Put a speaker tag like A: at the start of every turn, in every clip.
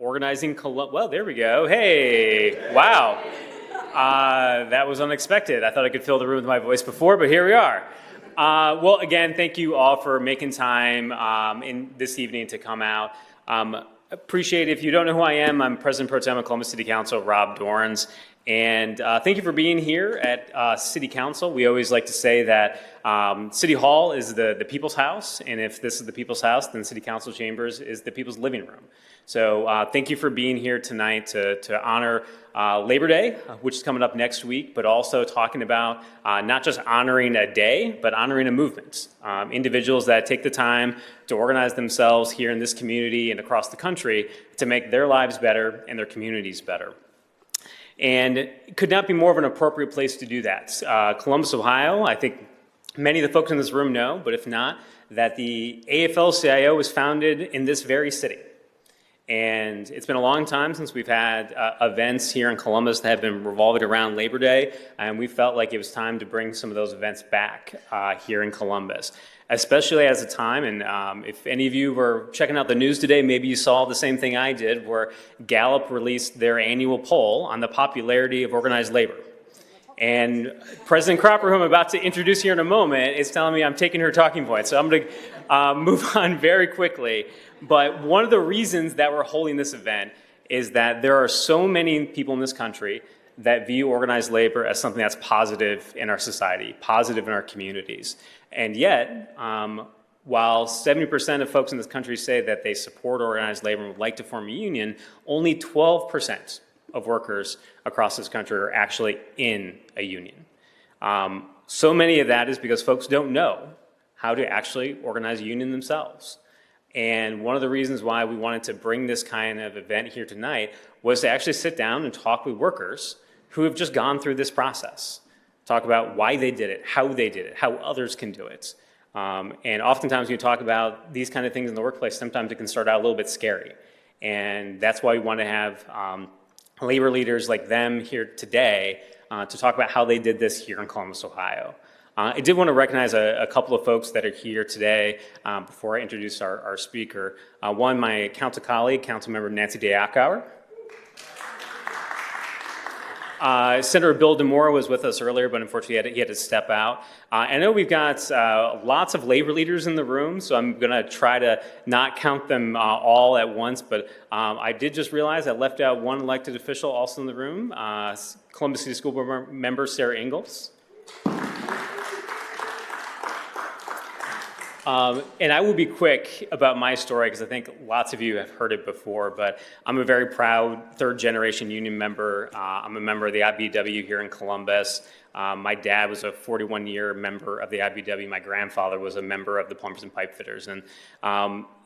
A: Organizing well, there we go. Hey, wow. That was unexpected. I thought I could fill the room with my voice before, but here we are. Well, again, thank you all for making time in this evening to come out. Appreciate it. If you don't know who I am, I'm President Pro Tem of Columbus City Council, Rob Dorans. And thank you for being here at City Council. We always like to say that City Hall is the people's house, and if this is the people's house, then City Council Chambers is the people's living room. So thank you for being here tonight to honor Labor Day, which is coming up next week, but also talking about not just honoring a day, but honoring a movement. Individuals that take the time to organize themselves here in this community and across the country to make their lives better and their communities better. And it could not be more of an appropriate place to do that. Columbus, Ohio, I think many of the folks in this room know, but if not, that the AFL-CIO was founded in this very city. And it's been a long time since we've had events here in Columbus that have been revolving around Labor Day, and we felt like it was time to bring some of those events back here in Columbus, especially as a time, and if any of you were checking out the news today, maybe you saw the same thing I did, where Gallup released their annual poll on the popularity of organized labor. And President Cropper, who I'm about to introduce here in a moment, is telling me I'm taking her talking points. So I'm going to move on very quickly. But one of the reasons that we're holding this event is that there are so many people in this country that view organized labor as something that's positive in our society, positive in our communities. And yet, while 70% of folks in this country say that they support organized labor and would like to form a union, only 12% of workers across this country are actually in a union. So many of that is because folks don't know how to actually organize a union themselves. And one of the reasons why we wanted to bring this kind of event here tonight was to actually sit down and talk with workers who have just gone through this process. Talk about why they did it, how others can do it. And oftentimes when you talk about these kind of things in the workplace, sometimes it can start out a little bit scary. And that's why we want to have labor leaders like them here today to talk about how they did this here in Columbus, Ohio. I did want to recognize a couple of folks that are here today before I introduce our speaker. One, my council colleague, Councilmember Nancy Diakauer. Senator Bill DeMora was with us earlier, but unfortunately he had to step out. I know we've got lots of labor leaders in the room, so I'm going to try to not count them all at once, but I did just realize I left out one elected official also in the room, Columbus City School Board member Sarah Ingalls. And I will be quick about my story because I think lots of you have heard it before, but I'm a very proud third-generation union member. I'm a member of the IBEW here in Columbus. My dad was a 41-year member of the IBEW. My grandfather was a member of the Plumbers and Pipe Fitters. And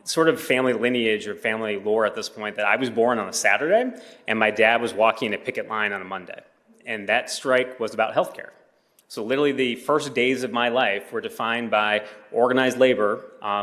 A: sort of family lineage or family lore at this point that I was born on a Saturday, and my dad was walking a picket line on a Monday. And that strike was about health care. So literally the first days of my life were defined by organized labor,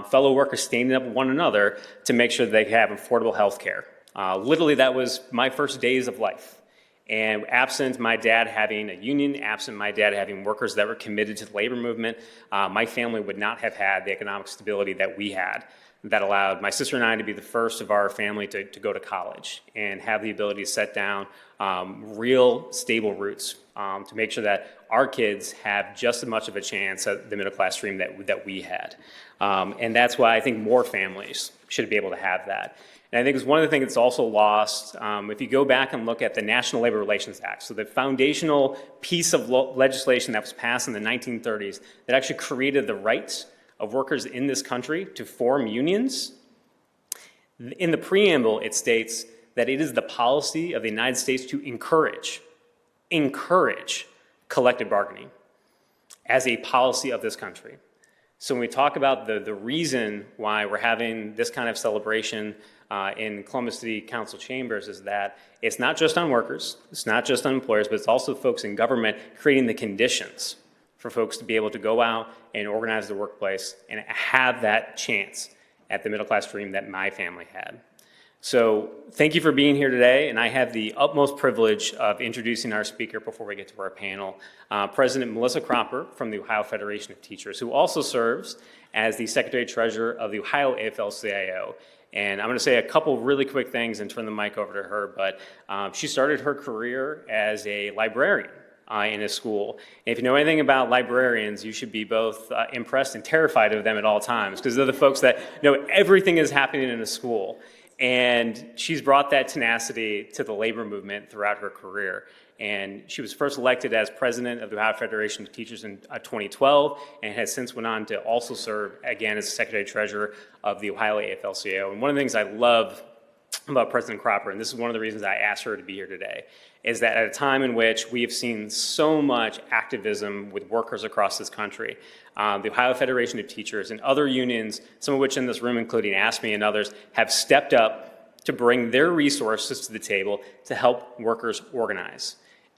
A: fellow workers standing up with one another to make sure that they could have affordable health care. Literally that was my first days of life. And absent my dad having a union, absent my dad having workers that were committed to the labor movement, my family would not have had the economic stability that we had that allowed my sister and I to be the first of our family to go to college and have the ability to set down real stable roots to make sure that our kids have just as much of a chance at the middle class dream that we had. And that's why I think more families should be able to have that. And I think it's one of the things that's also lost. If you go back and look at the National Labor Relations Act, so the foundational piece of legislation that was passed in the 1930s that actually created the rights of workers in this country to form unions, in the preamble it states that it is the policy of the United States to encourage collective bargaining as a policy of this country. So when we talk about the reason why we're having this kind of celebration in Columbus City Council chambers is that it's not just on workers, it's not just on employers, but it's also folks in government creating the conditions for folks to be able to go out and organize the workplace and have that chance at the middle class dream that my family had. So thank you for being here today, and I have the utmost privilege of introducing our speaker before we get to our panel, President Melissa Cropper from the Ohio Federation of Teachers, who also serves as the Secretary-Treasurer of the Ohio AFL-CIO. And I'm going to say a couple really quick things and turn the mic over to her, but she started her career as a librarian in a school. And if you know anything about librarians, you should be both impressed and terrified of them at all times, because they're the folks that know everything is happening in a school. And she's brought that tenacity to the labor movement throughout her career. And she was first elected as president of the Ohio Federation of Teachers in 2012, and has since went on to also serve again as secretary treasurer of the Ohio AFL-CIO. And one of the things I love about President Cropper, and this is one of the reasons I asked her to be here today, is that at a time in which we have seen so much activism with workers across this country, the Ohio Federation of Teachers and other unions, some of which in this room, including ASME and others, have stepped up to bring their resources to the table to help workers organize.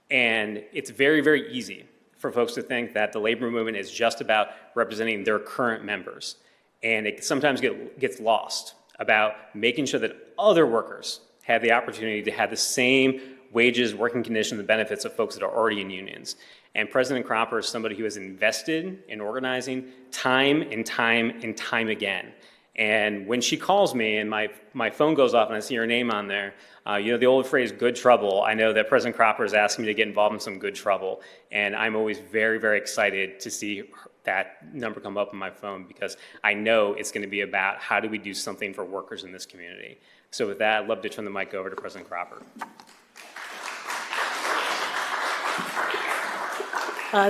A: And it's very, very easy for folks to think that the labor movement is just about representing their current members. And it sometimes gets lost about making sure that other workers have the opportunity to have the same wages, working conditions, and benefits of folks that are already in unions. And President Cropper is somebody who has invested in organizing time and time and time again. And when she calls me and my phone goes off and I see her name on there, you know the old phrase, good trouble. I know that President Cropper is asking me to get involved in some good trouble. And I'm always very, very excited to see that number come up on my phone, because I know it's going to be about how do we do something for workers in this community. So with that, I'd love to turn the mic over to President Cropper.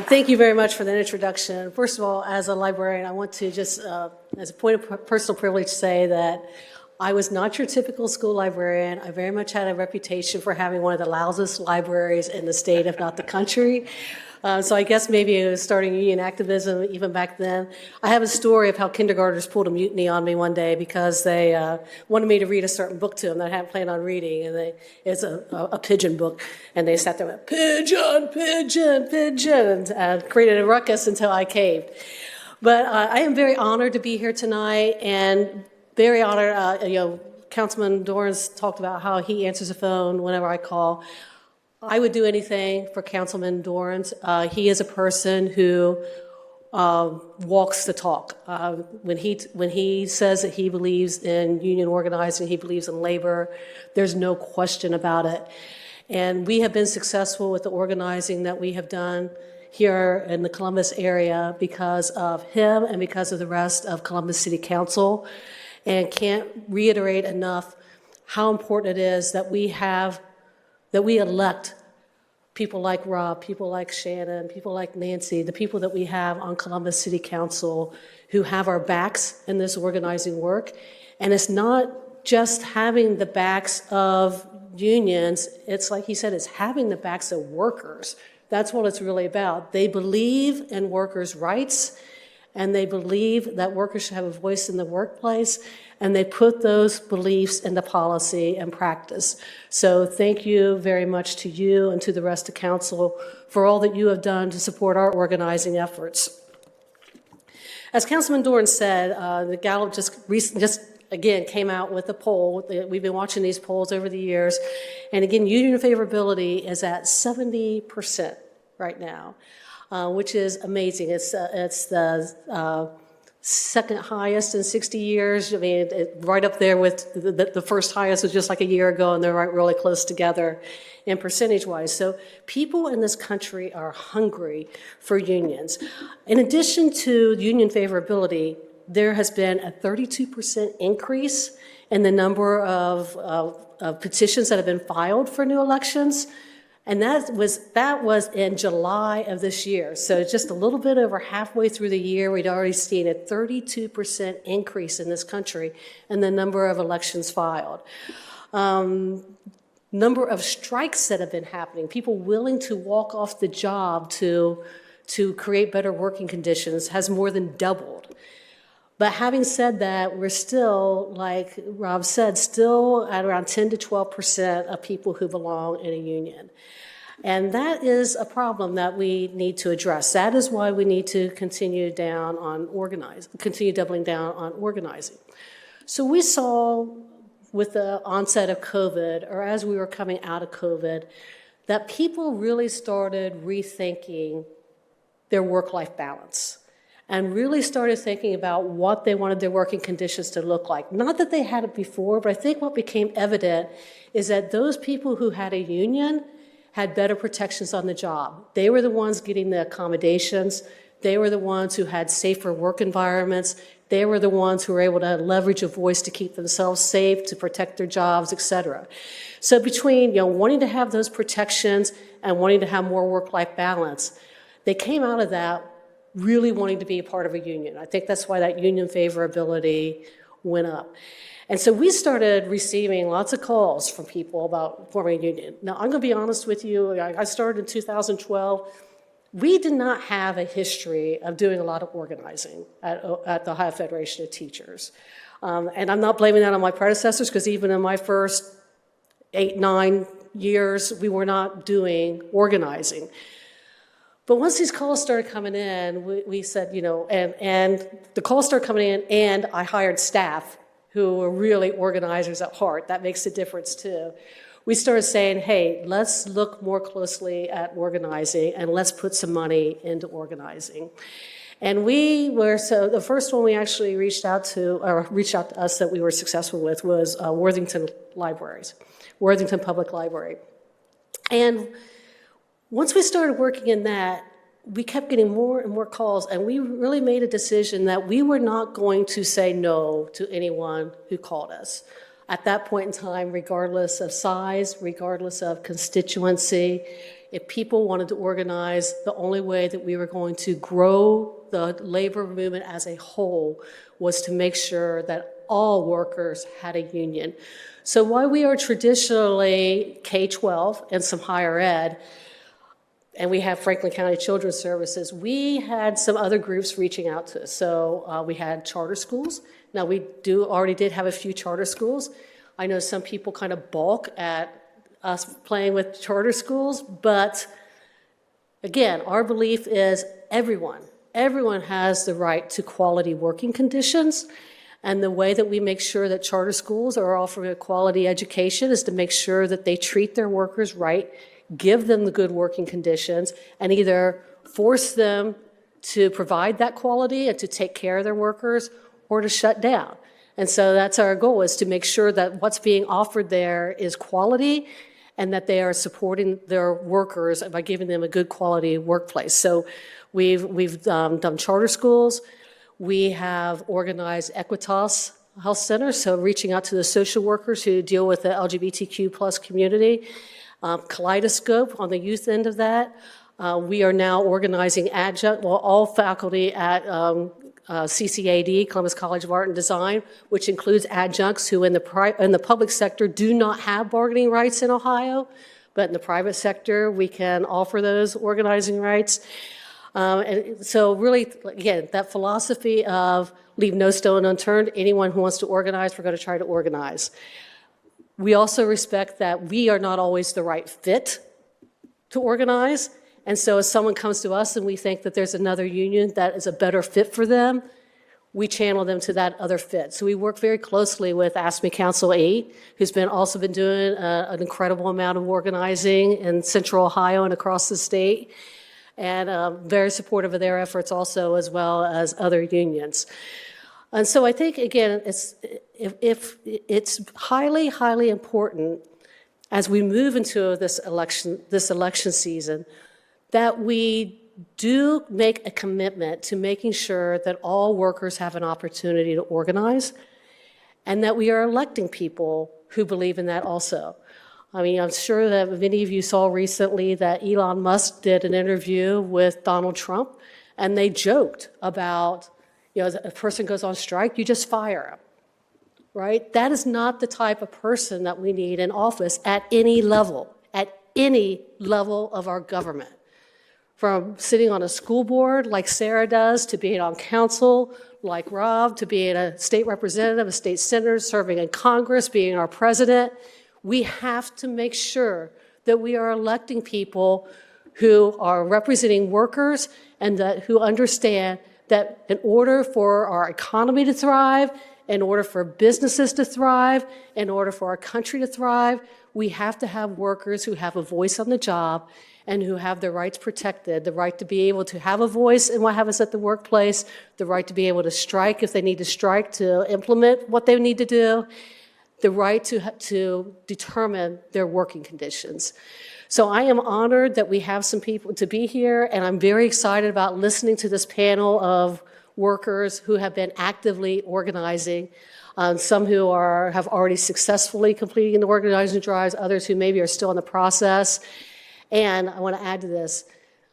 B: Thank you very much for that introduction. First of all, as a librarian, I want to just, as a point of personal privilege, say that I was not your typical school librarian. I very much had a reputation for having one of the loudest libraries in the state, if not the country. So I guess maybe it was starting union activism even back then. I have a story of how kindergartners pulled a mutiny on me one day because they wanted me to read a certain book to them that I hadn't planned on reading. And it's a pigeon book. And they sat there and went, pigeon, pigeon, pigeon, and created a ruckus until I caved. But I am very honored to be here tonight, and very honored, Councilman Dorans talked about how he answers the phone whenever I call. I would do anything for Councilman Dorans. He is a person who walks the talk. When he says that he believes in union organizing, he believes in labor, there's no question about it. And we have been successful with the organizing that we have done here in the Columbus area because of him and because of the rest of Columbus City Council. And can't reiterate enough how important it is that we elect people like Rob, people like Shannon, people like Nancy, the people that we have on Columbus City Council who have our backs in this organizing work. And it's not just having the backs of unions, it's like he said, it's having the backs of workers. That's what it's really about. They believe in workers' rights, and they believe that workers should have a voice in the workplace, and they put those beliefs into policy and practice. So thank you very much to you and to the rest of council for all that you have done to support our organizing efforts. As Councilman Dorans said, the Gallup just again came out with a poll. We've been watching these polls over the years, and again, union favorability is at 70% right now. Which is amazing. It's the second highest in 60 years. I mean, right up there with the first highest was just like a year ago, and they're right really close together in percentage-wise. So people in this country are hungry for unions. In addition to union favorability, there has been a 32% increase in the number of petitions that have been filed for new elections. And that was in July of this year. So just a little bit over halfway through the year, we'd already seen a 32% increase in this country in the number of elections filed. Number of strikes that have been happening, people willing to walk off the job to create better working conditions has more than doubled. But having said that, we're still, like Rob said, still at around 10 to 12% of people who belong in a union. And that is a problem that we need to address. That is why we need to continue doubling down on organizing. So we saw with the onset of COVID, or as we were coming out of COVID, that people really started rethinking their work-life balance. and really started thinking about what they wanted their working conditions to look like. Not that they had it before, but I think what became evident is that those people who had a union had better protections on the job. They were the ones getting the accommodations. They were the ones who had safer work environments. They were the ones who were able to leverage a voice to keep themselves safe, to protect their jobs, et cetera. So between wanting to have those protections and wanting to have more work-life balance, they came out of that really wanting to be a part of a union. I think that's why that union favorability went up. And so we started receiving lots of calls from people about forming a union. Now, I'm going to be honest with you. I started in 2012. We did not have a history of doing a lot of organizing at the Ohio Federation of Teachers. And I'm not blaming that on my predecessors, because even in my first 8-9 years, we were not doing organizing. But once these calls started coming in, we said, and the calls started coming in, and I hired staff who were really organizers at heart. That makes a difference too. We started saying, hey, let's look more closely at organizing, and let's put some money into organizing. And so the first one we actually reached out to us that we were successful with was Worthington Public Library. And once we started working in that, we kept getting more and more calls, and we really made a decision that we were not going to say no to anyone who called us. At that point in time, regardless of size, regardless of constituency, if people wanted to organize, the only way that we were going to grow the labor movement as a whole was to make sure that all workers had a union. So while we are traditionally K-12 and some higher ed, and we have Franklin County Children's Services, we had some other groups reaching out to us. So we had charter schools. Now, we already did have a few charter schools. I know some people kind of balk at us playing with charter schools, but again, our belief is everyone has the right to quality working conditions. And the way that we make sure that charter schools are offering a quality education is to make sure that they treat their workers right, give them the good working conditions, and either force them to provide that quality and to take care of their workers, or to shut down. And so that's our goal, is to make sure that what's being offered there is quality, and that they are supporting their workers by giving them a good quality workplace. So we've done charter schools. We have organized Equitas Health Centers, so reaching out to the social workers who deal with the LGBTQ plus community. Kaleidoscope on the youth end of that. We are now organizing all faculty at CCAD, Columbus College of Art and Design, which includes adjuncts who in the public sector do not have bargaining rights in Ohio, but in the private sector we can offer those organizing rights. And so really, again, that philosophy of leave no stone unturned. Anyone who wants to organize, we're going to try to organize. We also respect that we are not always the right fit to organize. And so if someone comes to us and we think that there's another union that is a better fit for them, we channel them to that other fit. So we work very closely with AFSCME Council 8, who's also been doing an incredible amount of organizing in Central Ohio and across the state, and very supportive of their efforts also, as well as other unions. And so I think, again, it's highly, highly important as we move into this election season that we do make a commitment to making sure that all workers have an opportunity to organize, and that we are electing people who believe in that also. I mean, I'm sure that many of you saw recently that Elon Musk did an interview with Donald Trump, and they joked about, if a person goes on strike, you just fire him, right? That is not the type of person that we need in office at any level of our government. From sitting on a school board like Sarah does, to being on council like Rob, to being a state representative, a state senator, serving in Congress, being our president. We have to make sure that we are electing people who are representing workers and who understand that in order for our economy to thrive, in order for businesses to thrive, in order for our country to thrive, we have to have workers who have a voice on the job and who have their rights protected, the right to be able to have a voice in what happens at the workplace, the right to be able to strike if they need to strike to implement what they need to do, the right to determine their working conditions. So I am honored that we have some people to be here, and I'm very excited about listening to this panel of workers who have been actively organizing, some who have already successfully completing the organizing drives, others who maybe are still in the process. And I want to add to this,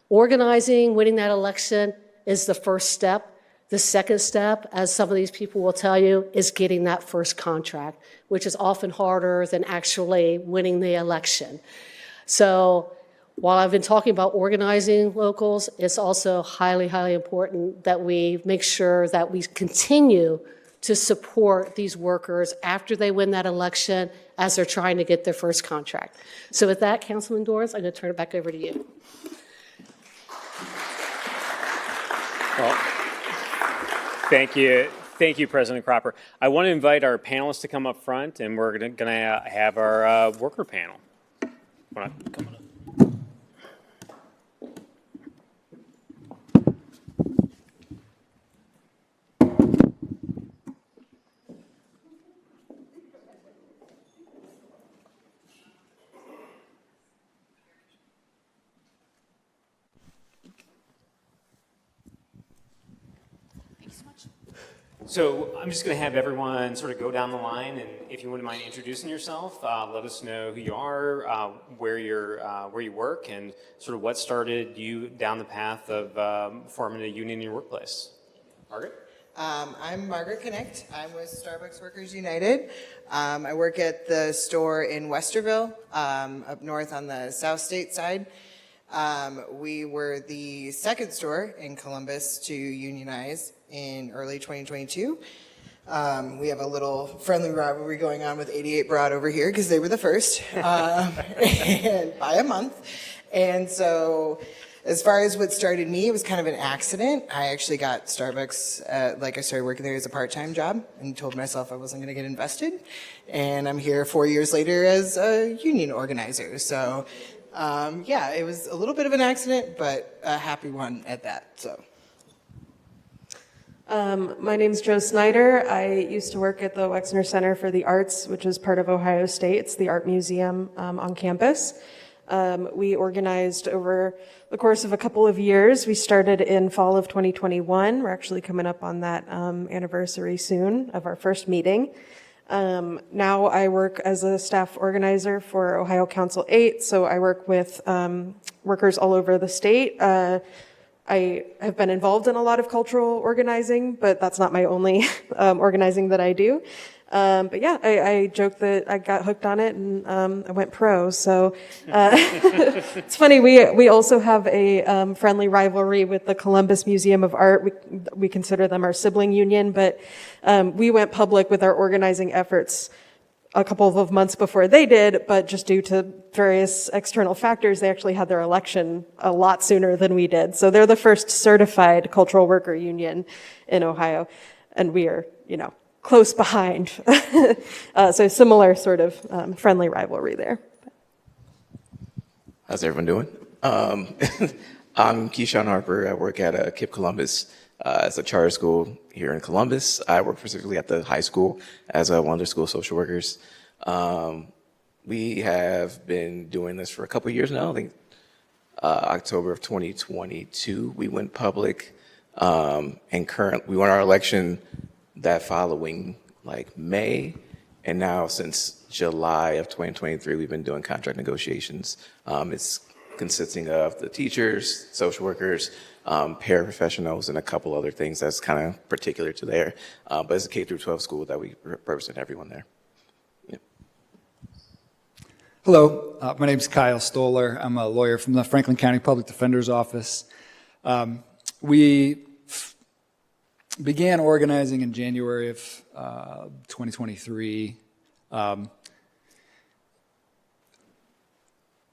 B: organizing, winning that election is the first step. The second step, as some of these people will tell you, is getting that first contract, which is often harder than actually winning the election. So while I've been talking about organizing locals, it's also highly, highly important that we make sure that we continue to support these workers after they win that election as they're trying to get their first contract. So with that, Councilman Dorris, I'm going to turn it back over to you.
A: Well, thank you. Thank you, President Cropper. I want to invite our panelists to come up front, and we're going to have our worker panel. Come on up. So I'm just going to have everyone sort of go down the line, and if you wouldn't mind introducing yourself, let us know who you are, where you work, and sort of what started you down the path of forming a union in your workplace. Margaret?
C: I'm Margaret Connect. I'm with Starbucks Workers United. I work at the store in Westerville, up north on the South State side. We were the second store in Columbus to unionize in early 2022. We have a little friendly rivalry going on with 88 Broad over here because they were the first and by a month. And so as far as what started me, it was kind of an accident. I actually got Starbucks, I started working there as a part-time job and told myself I wasn't going to get invested. And I'm here 4 years later as a union organizer. So yeah, it was a little bit of an accident, but a happy one at that. So.
D: My name's Jo Snyder. I used to work at the Wexner Center for the Arts, which is part of Ohio State. It's the art museum on campus. We organized over the course of a couple of years. We started in fall of 2021. We're actually coming up on that anniversary soon of our first meeting. Now I work as a staff organizer for Ohio Council 8, so I work with workers all over the state. I have been involved in a lot of cultural organizing, but that's not my only organizing that I do. But yeah, I joke that I got hooked on it and I went pro. So it's funny, we also have a friendly rivalry with the Columbus Museum of Art. We consider them our sibling union, but we went public with our organizing efforts a couple of months before they did, but just due to various external factors, they actually had their election a lot sooner than we did. So they're the first certified cultural worker union in Ohio, and we are, close behind. So similar sort of friendly rivalry there.
E: How's everyone doing? I'm Keyshawn Harper. I work at KIPP Columbus as a charter school here in Columbus. I work specifically at the high school as one of the school social workers. We have been doing this for a couple of years now. I think October of 2022 we went public, and we won our election that following May, and now since July of 2023 we've been doing contract negotiations. It's consisting of the teachers, social workers, paraprofessionals, and a couple other things that's kind of particular to there. But it's a K through 12 school that we represent everyone there. Yeah.
F: Hello, my name is Kyle Stoller. I'm a lawyer from the Franklin County Public Defender's Office. We began organizing in January of 2023.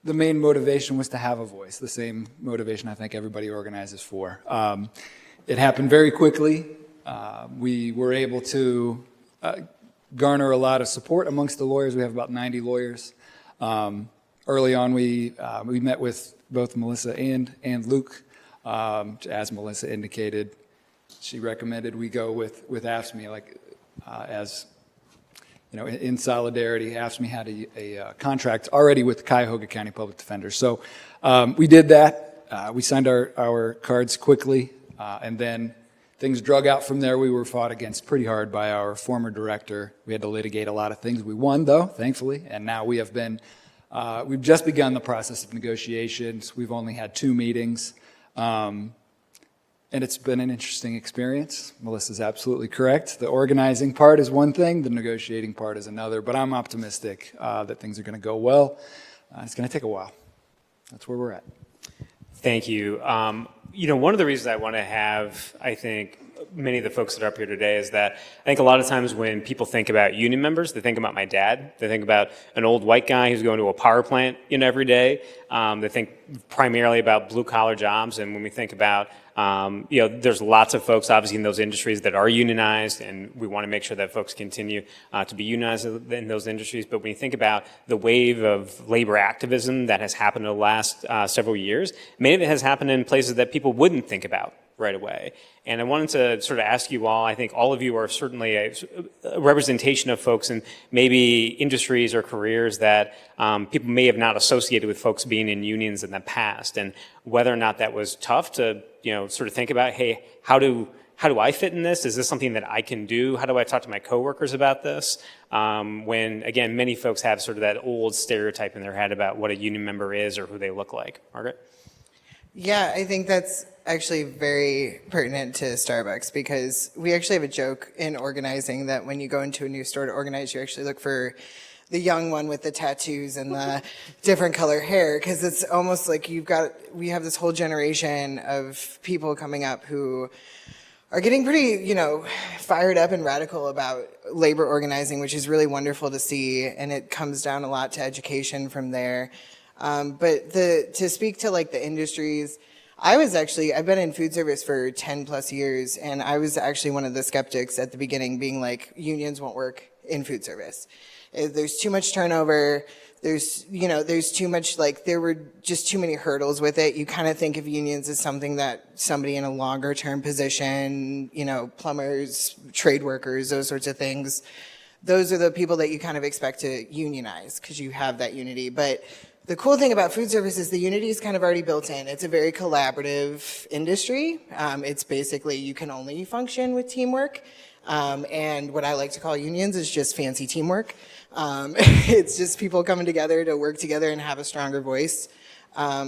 F: The main motivation was to have a voice, the same motivation I think everybody organizes for. It happened very quickly. We were able to garner a lot of support amongst the lawyers. We have about 90 lawyers. Early on, we met with both Melissa and Luke. As Melissa indicated, she recommended we go with AFSCME, as you know, in solidarity. AFSCME had a contract already with the Cuyahoga County Public Defender. So we did that. We signed our cards quickly, and then things drug out from there. We were fought against pretty hard by our former director. We had to litigate a lot of things. We won, though, thankfully, and now we have been, we've just begun the process of negotiations. We've only had 2 meetings, and it's been an interesting experience. Melissa's absolutely correct. The organizing part is one thing, the negotiating part is another, but I'm optimistic that things are going to go well. It's going to take a while. That's where we're at.
A: Thank you. You know, one of the reasons I want to have, I think, many of the folks that are up here today is that I think a lot of times when people think about union members, they think about my dad. They think about an old white guy who's going to a power plant, you know, every day. They think primarily about blue-collar jobs. And when we think about, you know, there's lots of folks, obviously, in those industries that are unionized, and we want to make sure that folks continue to be unionized in those industries. But when you think about the wave of labor activism that has happened in the last several years, many of it has happened in places that people wouldn't think about right away. And I wanted to sort of ask you all, I think all of you are certainly a representation of folks in maybe industries or careers that people may have not associated with folks being in unions in the past, and whether or not that was tough to, you know, sort of think about, hey, how do I fit in this? Is this something that I can do? How do I talk to my coworkers about this? When, again, many folks have sort of that old stereotype in their head about what a union member is or who they look like. Margaret?
C: Yeah, I think that's actually very pertinent to Starbucks, because we actually have a joke in organizing that when you go into a new store to organize, you actually look for the young one with the tattoos and the different color hair, because it's almost like we have this whole generation of people coming up who are getting pretty, you know, fired up and radical about labor organizing, which is really wonderful to see, and it comes down a lot to education from there. But to speak to like the industries, I've been in food service for 10 plus years, and I was actually one of the skeptics at the beginning, being like, unions won't work in food service. There's too much turnover. There's too much, like, there were just too many hurdles with it. You kind of think of unions as something that somebody in a longer term position, you know, plumbers, trade workers, those sorts of things. Those are the people that you kind of expect to unionize because you have that unity. But the cool thing about food service is the unity is kind of already built in. It's a very collaborative industry. It's basically, you can only function with teamwork. And what I like to call unions is just fancy teamwork. It's just people coming together to work together and have a stronger voice.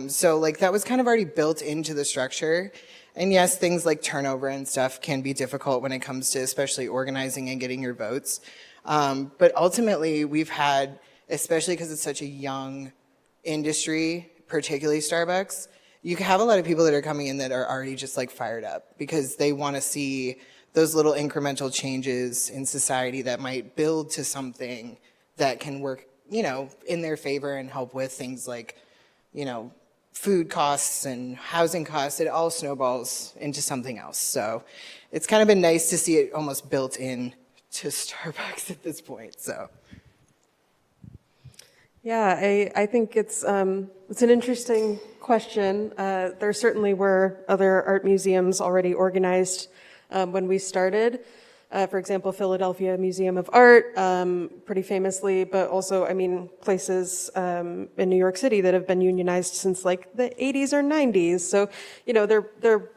C: So like that was kind of already built into the structure. And yes, things like turnover and stuff can be difficult when it comes to especially organizing and getting your votes. But ultimately we've had, especially because it's such a young industry, particularly Starbucks, you have a lot of people that are coming in that are already just like fired up because they want to see those little incremental changes in society that might build to something that can work, you know, in their favor and help with things like, you know, food costs and housing costs. It all snowballs into something else. So it's kind of been nice to see it almost built in to Starbucks at this point, so.
D: Yeah, I think it's an interesting question. There certainly were other art museums already organized when we started. For example, Philadelphia Museum of Art, pretty famously, but also, I mean, places in New York City that have been unionized since like the 80s or 90s. So, you know, there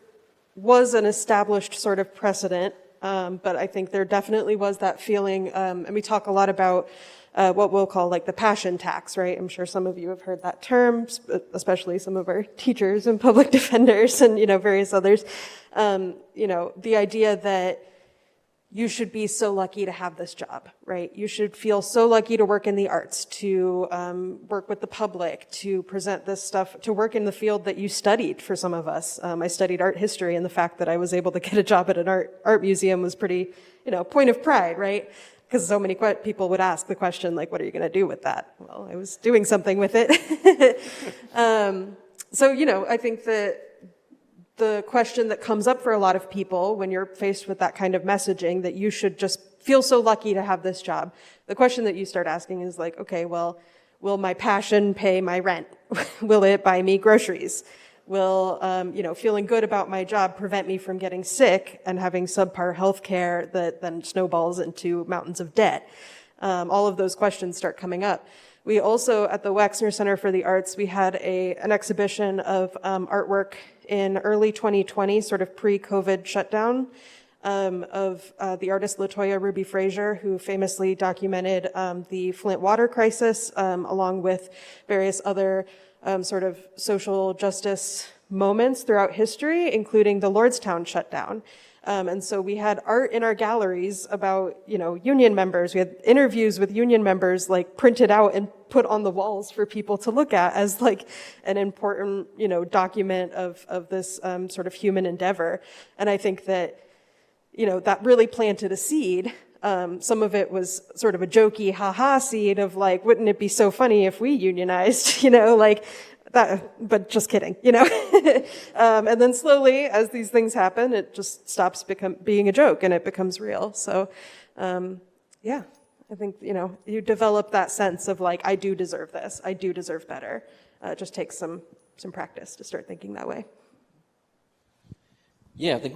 D: was an established sort of precedent, but I think there definitely was that feeling, and we talk a lot about what we'll call like the passion tax, right? I'm sure some of you have heard that term, especially some of our teachers and public defenders and, you know, various others. You know, the idea that you should be so lucky to have this job, right? You should feel so lucky to work in the arts, to work with the public, to present this stuff, to work in the field that you studied for some of us. I studied art history, and the fact that I was able to get a job at an art museum was pretty, you know, point of pride, right? Because so many people would ask the question, like, what are you going to do with that? Well, I was doing something with it. So, you know, I think that the question that comes up for a lot of people when you're faced with that kind of messaging, that you should just feel so lucky to have this job. The question that you start asking is like, okay, well, will my passion pay my rent? Will it buy me groceries? Will, feeling good about my job prevent me from getting sick and having subpar health care that then snowballs into mountains of debt? All of those questions start coming up. We also, at the Wexner Center for the Arts, we had an exhibition of artwork in early 2020, sort of pre-COVID shutdown, of the artist LaToya Ruby Frazier, who famously documented the Flint water crisis, along with various other sort of social justice moments throughout history, including the Lordstown shutdown. And so we had art in our galleries about, union members. We had interviews with union members, like printed out and put on the walls for people to look at as like an important, document of this sort of human endeavor. And I think that, that really planted a seed. Some of it was sort of a jokey ha-ha seed of like, wouldn't it be so funny if we unionized, like that, but just kidding, and then slowly as these things happen, it just stops being a joke and it becomes real. So, I think, you develop that sense of like, I do deserve this. I do deserve better. It just takes some practice to start thinking that way.
E: Yeah, I think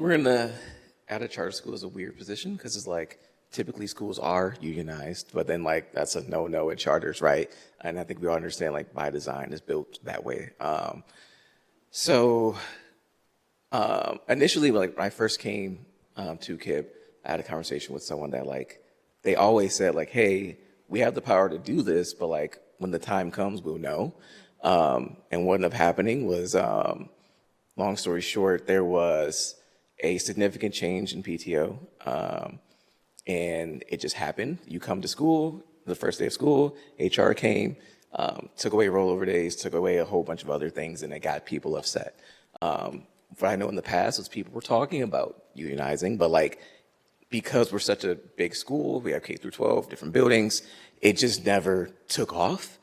E: at a charter school is a weird position because it's like, typically schools are unionized, but then like that's a no-no at charters, right? And I think we all understand like by design is built that way. Initially, like when I first came to KIPP, I had a conversation with someone that like, they always said like, hey, we have the power to do this, but like when the time comes, we'll know. And what ended up happening was, long story short, there was a significant change in PTO. And it just happened. You come to school, the first day of school, HR came, took away rollover days, took away a whole bunch of other things, and it got people upset. What I know in the past was people were talking about unionizing, but like, because we're such a big school, we have K through 12, different buildings, it just never took off.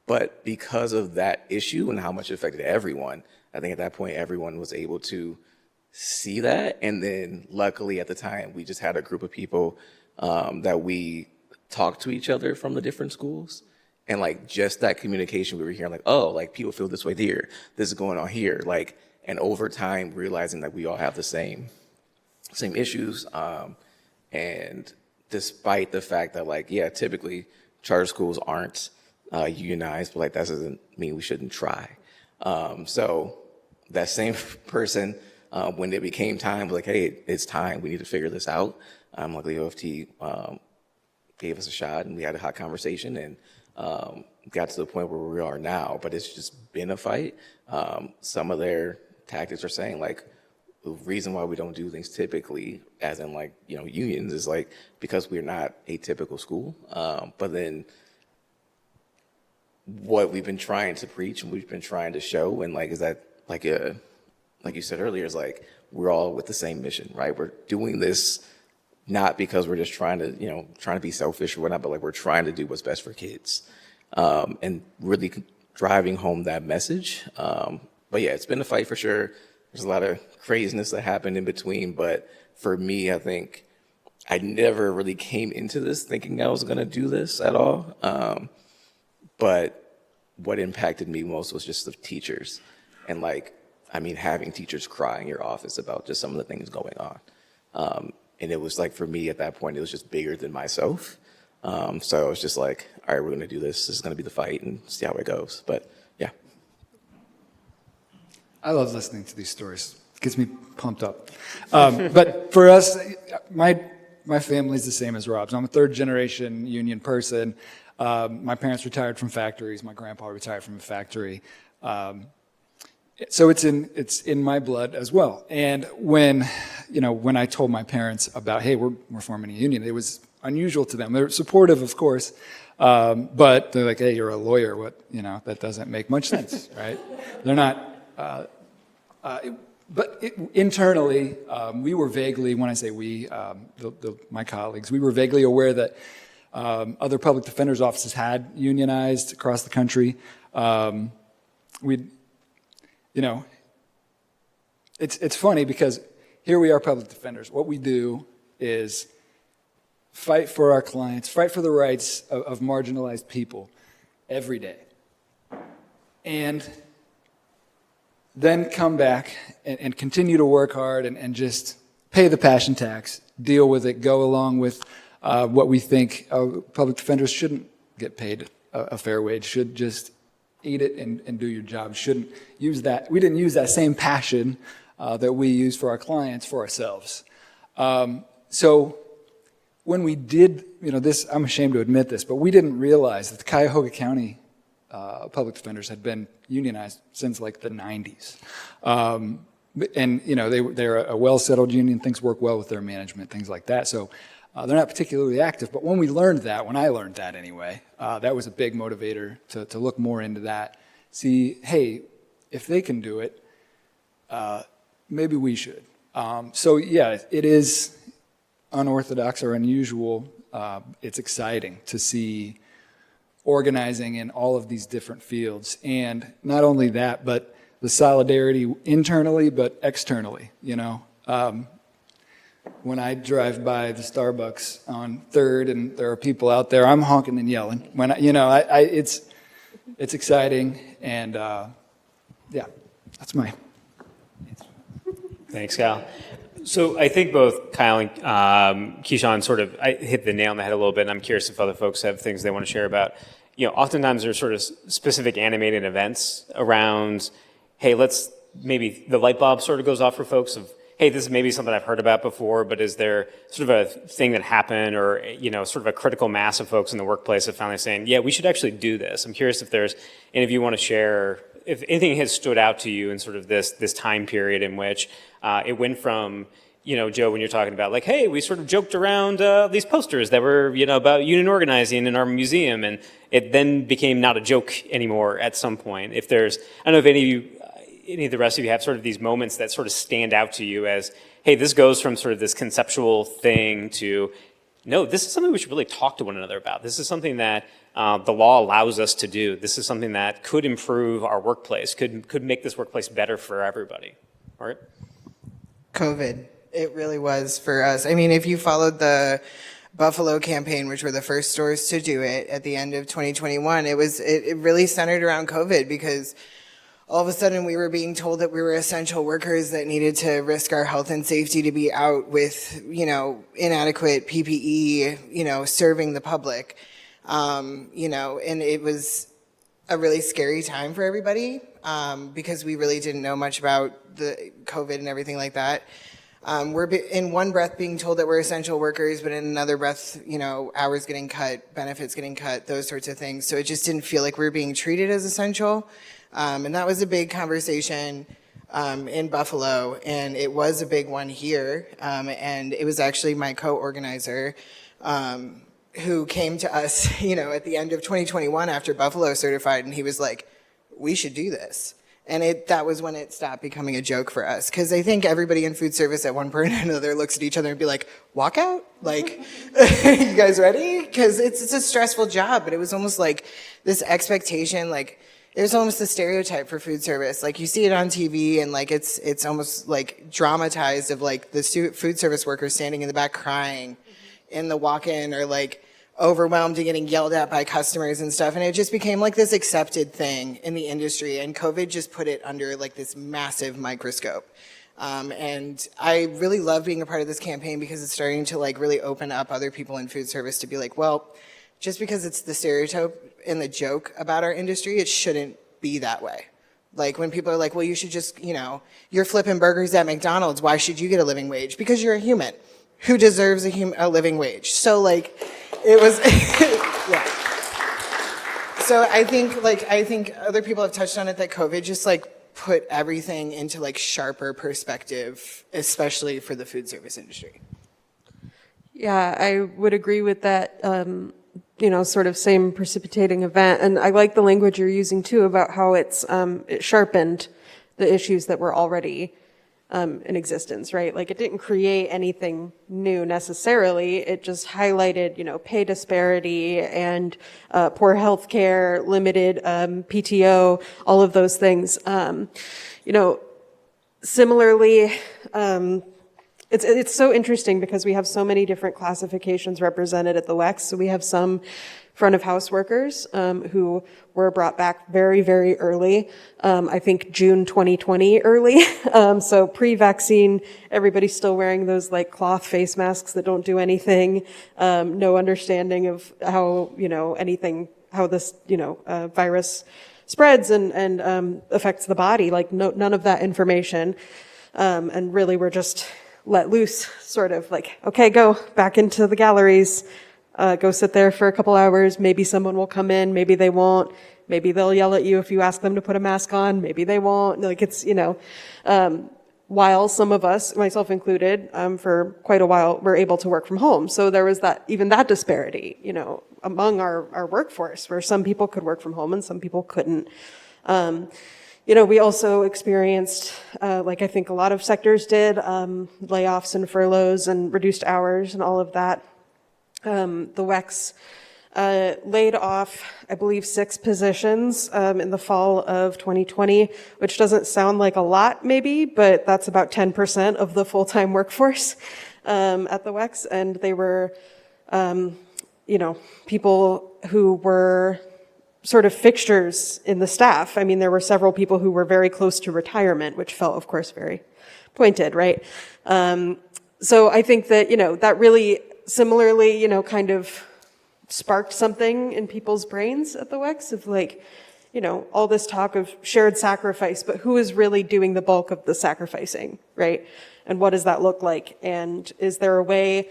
E: But because of that issue and how much it affected everyone, I think at that point, everyone was able to see that. And then luckily at the time, we just had a group of people that we talked to each other from the different schools. And like just that communication, we were hearing like, oh, like people feel this way here. This is going on here. Like, and over time, realizing that we all have the same issues. And despite the fact that like, yeah, typically charter schools aren't unionized, but like that doesn't mean we shouldn't try. So that same person, when it became time, like, hey, it's time, we need to figure this out. Luckily, OFT gave us a shot and we had a hot conversation and got to the point where we are now, but it's just been a fight. Some of their tactics are saying like, the reason why we don't do things typically, as in like, unions, is like, because we're not a typical school. But then what we've been trying to preach and we've been trying to show, and like, is that like you said earlier, is like, we're all with the same mission, right? We're doing this not because we're just trying to be selfish or whatnot, but like we're trying to do what's best for kids, and really driving home that message. But yeah, it's been a fight for sure. There's a lot of craziness that happened in between, but for me, I think I never really came into this thinking I was gonna do this at all. But what impacted me most was just the teachers, and like, having teachers cry in your office about just some of the things going on. And it was like, for me at that point, it was just bigger than myself. So I was just like, all right, we're gonna do this. This is gonna be the fight and see how it goes. But yeah.
F: I love listening to these stories. It gets me pumped up. But for us, my family's the same as Rob's. I'm a third generation union person. My parents retired from factories. My grandpa retired from a factory. So it's in my blood as well. And when I told my parents about, hey, we're forming a union, it was unusual to them. They're supportive, of course, but they're like, hey, you're a lawyer. That doesn't make much sense, right? They're not. Internally, we were vaguely, when I say we, my colleagues, we were vaguely aware that other public defenders' offices had unionized across the country. It's funny because here we are, public defenders. What we do is fight for our clients, fight for the rights of marginalized people every day. And then come back and continue to work hard and just pay the passion tax, deal with it, go along with what we think public defenders shouldn't get paid a fair wage, should just eat it and do your job. Shouldn't use that. We didn't use that same passion that we use for our clients for ourselves. So when we did, this, I'm ashamed to admit this, but we didn't realize that the Cuyahoga County public defenders had been unionized since like the 90s. And, they're a well-settled union, things work well with their management, things like that. So they're not particularly active. But when I learned that anyway, that was a big motivator to look more into that. See, hey, if they can do it, maybe we should. So yeah, it is unorthodox or unusual. It's exciting to see organizing in all of these different fields. And not only that, but the solidarity internally, but externally, When I drive by the Starbucks on 3rd and there are people out there, I'm honking and yelling. When it's exciting, and yeah, that's my.
A: Thanks, Kyle. So I think both Kyle and Keyshawn sort of hit the nail on the head a little bit, and I'm curious if other folks have things they want to share about. Oftentimes there's sort of specific animated events around, hey, maybe the light bulb sort of goes off for folks of, hey, this is maybe something I've heard about before, but is there sort of a thing that happened or, sort of a critical mass of folks in the workplace that finally saying, yeah, we should actually do this. I'm curious if there's any of you want to share, if anything has stood out to you in sort of this time period in which it went from, Joe, when you're talking about like, hey, we sort of joked around these posters that were, about union organizing in our museum, and it then became not a joke anymore at some point. If there's, I don't know if any of the rest of you have sort of these moments that sort of stand out to you as, hey, this goes from sort of this conceptual thing to, no, this is something we should really talk to one another about. This is something that the law allows us to do. This is something that could improve our workplace, could make this workplace better for everybody. All right?
C: COVID. It really was for us. I mean, if you followed the Buffalo campaign, which were the first stores to do it at the end of 2021, it really centered around COVID, because all of a sudden we were being told that we were essential workers that needed to risk our health and safety to be out with, inadequate PPE, serving the public. And it was a really scary time for everybody, because we really didn't know much about the COVID and everything like that. We're in one breath being told that we're essential workers, but in another breath, hours getting cut, benefits getting cut, those sorts of things. So it just didn't feel like we were being treated as essential. And that was a big conversation in Buffalo, and it was a big one here. And it was actually my co-organizer who came to us, at the end of 2021 after Buffalo certified, and he was like, we should do this. And that was when it stopped becoming a joke for us. Because I think everybody in food service at one point or another looks at each other and be like, walk out? Like, you guys ready? Because it's a stressful job, but it was almost like this expectation, like, it was almost a stereotype for food service. Like, you see it on TV, and like it's almost like dramatized of like the food service workers standing in the back crying in the walk-in, or like overwhelmed and getting yelled at by customers and stuff. And it just became like this accepted thing in the industry. And COVID just put it under like this massive microscope. And I really love being a part of this campaign, because it's starting to like really open up other people in food service to be like, well, just because it's the stereotype and the joke about our industry, it shouldn't be that way. Like when people are like, well, you should just, you're flipping burgers at McDonald's, why should you get a living wage? Because you're a human who deserves a living wage. So like, it was, yeah. So I think other people have touched on it, that COVID just like put everything into like sharper perspective, especially for the food service industry.
D: Yeah, I would agree with that, sort of same precipitating event. And I like the language you're using too about how it sharpened the issues that were already in existence, right? Like it didn't create anything new necessarily. It just highlighted, pay disparity and poor health care, limited PTO, all of those things. Similarly, It's so interesting because we have so many different classifications represented at the WEX. So we have some front of house workers who were brought back very, very early. I think June 2020 early. So pre-vaccine, everybody's still wearing those like cloth face masks that don't do anything. No understanding of how, how this, virus spreads and affects the body. Like none of that information. And really we're just let loose, sort of like, okay, go back into the galleries, go sit there for a couple hours. Maybe someone will come in, maybe they won't. Maybe they'll yell at you if you ask them to put a mask on. Maybe they won't. Like it's, while some of us, myself included, for quite a while, were able to work from home. So there was even that disparity, among our workforce, where some people could work from home and some people couldn't. We also experienced, like I think a lot of sectors did, layoffs and furloughs and reduced hours and all of that. The WEX laid off, I believe, 6 positions in the fall of 2020, which doesn't sound like a lot, maybe, but that's about 10% of the full-time workforce at the WEX. And they were, people who were sort of fixtures in the staff. I mean, there were several people who were very close to retirement, which felt, of course, very pointed, right? So I think that, that really similarly, kind of sparked something in people's brains at the WEX of like, all this talk of shared sacrifice, but who is really doing the bulk of the sacrificing, right? And what does that look like? And is there a way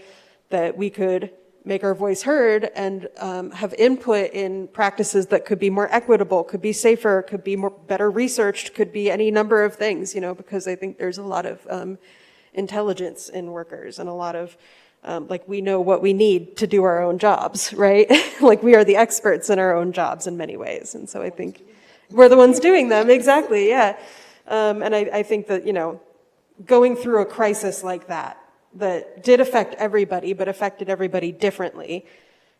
D: that we could make our voice heard and have input in practices that could be more equitable, could be safer, could be better researched, could be any number of things, because I think there's a lot of intelligence in workers and a lot of we know what we need to do our own jobs, right? Like we are the experts in our own jobs in many ways. And so I think we're the ones doing them. Exactly. Yeah. And I think that, going through a crisis like that did affect everybody, but affected everybody differently,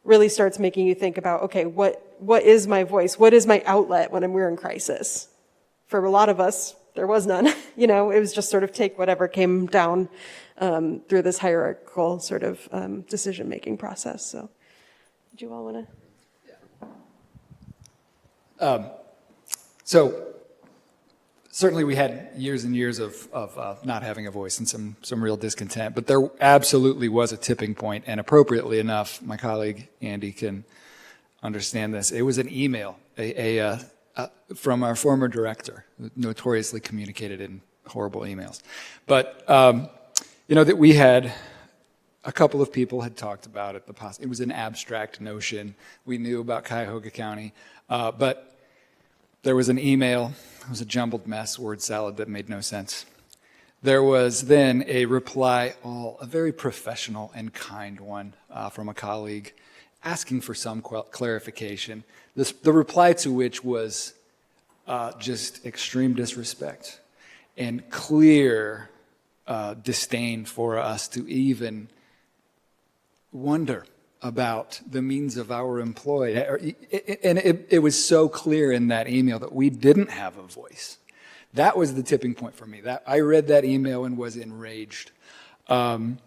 D: really starts making you think about, okay, what is my voice? What is my outlet when we're in crisis? For a lot of us, there was none. It was just sort of take whatever came down through this hierarchical sort of decision-making process. So, did you all want to?
F: So certainly we had years and years of not having a voice and some real discontent, but there absolutely was a tipping point, and appropriately enough, my colleague Andy can understand this. It was an email from our former director, notoriously communicated in horrible emails. But, that we had, a couple of people had talked about it. It was an abstract notion. We knew about Cuyahoga County, but there was an email. It was a jumbled mess, word salad that made no sense. There was then a reply, a very professional and kind one from a colleague asking for some clarification. The reply to which was just extreme disrespect and clear disdain for us to even wonder about the means of our employ. And it was so clear in that email that we didn't have a voice. That was the tipping point for me. I read that email and was enraged. And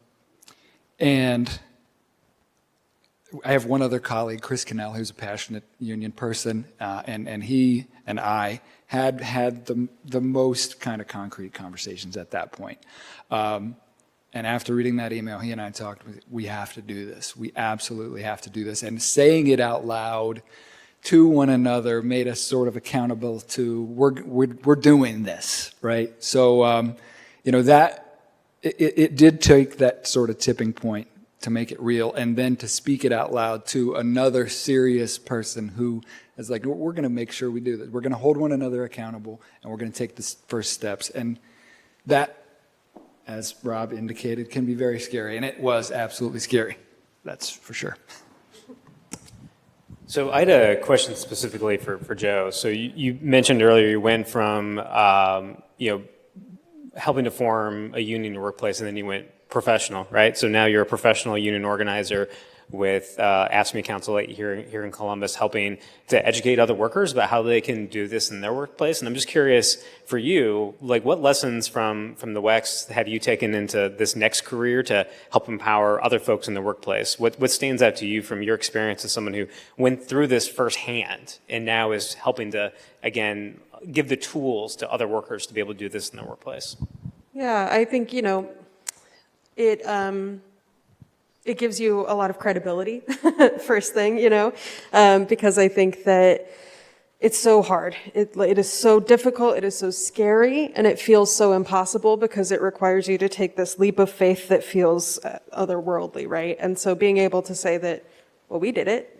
F: I have one other colleague, Chris Cannell, who's a passionate union person, and he and I had the most kind of concrete conversations at that point. And after reading that email, he and I talked, we have to do this. We absolutely have to do this. And saying it out loud to one another made us sort of accountable to, we're doing this, right? So, that, it did take that sort of tipping point to make it real, and then to speak it out loud to another serious person who is like, we're going to make sure we do this. We're going to hold one another accountable, and we're going to take the first steps. And that, as Rob indicated, can be very scary, and it was absolutely scary. That's for sure.
A: So I had a question specifically for Joe. So you mentioned earlier you went from helping to form a union in your workplace, and then you went professional, right? So now you're a professional union organizer. with AFSCME Council here in Columbus, helping to educate other workers about how they can do this in their workplace. And I'm just curious for you, like what lessons from the WEX have you taken into this next career to help empower other folks in the workplace? What stands out to you from your experience as someone who went through this firsthand and now is helping to, again, give the tools to other workers to be able to do this in their workplace?
D: Yeah, I think, it gives you a lot of credibility, first thing, because I think that it's so hard. It is so difficult, it is so scary, and it feels so impossible because it requires you to take this leap of faith that feels otherworldly, right? And so being able to say that, well, we did it,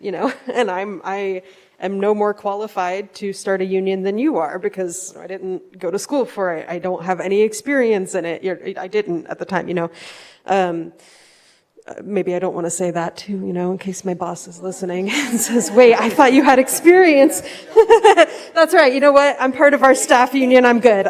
D: and I am no more qualified to start a union than you are because I didn't go to school for it. I don't have any experience in it. I didn't at the time, maybe I don't want to say that too, in case my boss is listening and says, wait, I thought you had experience. That's right. You know what? I'm part of our staff union. I'm good.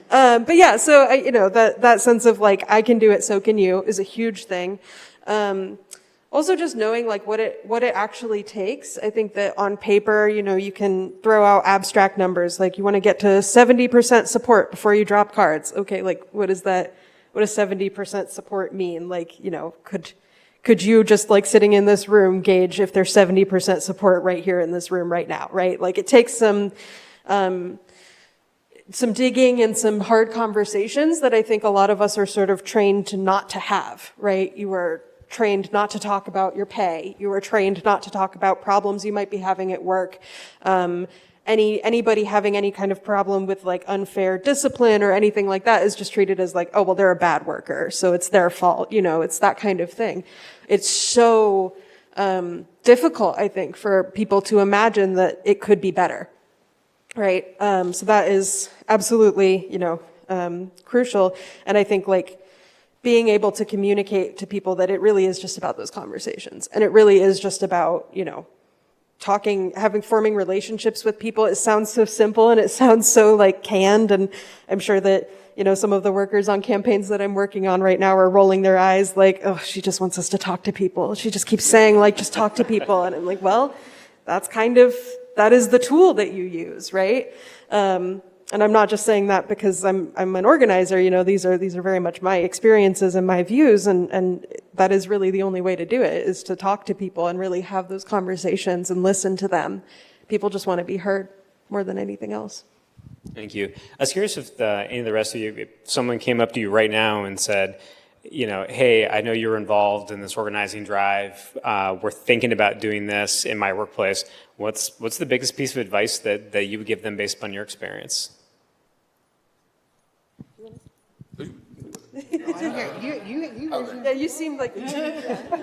D: But yeah, so, that sense of like, I can do it, so can you is a huge thing. Also just knowing like what it actually takes. I think that on paper, you can throw out abstract numbers. Like you want to get to 70% support before you drop cards. Okay. Like what is that? What does 70% support mean? Like, could you just like sitting in this room gauge if there's 70% support right here in this room right now, right? Like it takes some digging and some hard conversations that I think a lot of us are sort of trained not to have, right? You are trained not to talk about your pay. You are trained not to talk about problems you might be having at work. Anybody having any kind of problem with like unfair discipline or anything like that is just treated as like, oh, well, they're a bad worker, so it's their fault. It's that kind of thing. It's so difficult, I think, for people to imagine that it could be better, right? So that is absolutely, crucial. And I think like being able to communicate to people that it really is just about those conversations, and it really is just about, forming relationships with people. It sounds so simple and it sounds so like canned. And I'm sure that, some of the workers on campaigns that I'm working on right now are rolling their eyes like, oh, she just wants us to talk to people. She just keeps saying like, just talk to people. And I'm like, well, that is the tool that you use, right? And I'm not just saying that because I'm an organizer, these are very much my experiences and my views, and that is really the only way to do it, is to talk to people and really have those conversations and listen to them. People just want to be heard more than anything else.
A: Thank you. I was curious if any of the rest of you, if someone came up to you right now and said, hey, I know you're involved in this organizing drive. We're thinking about doing this in my workplace. What's the biggest piece of advice that you would give them based upon your experience?
D: Yeah, you seem like.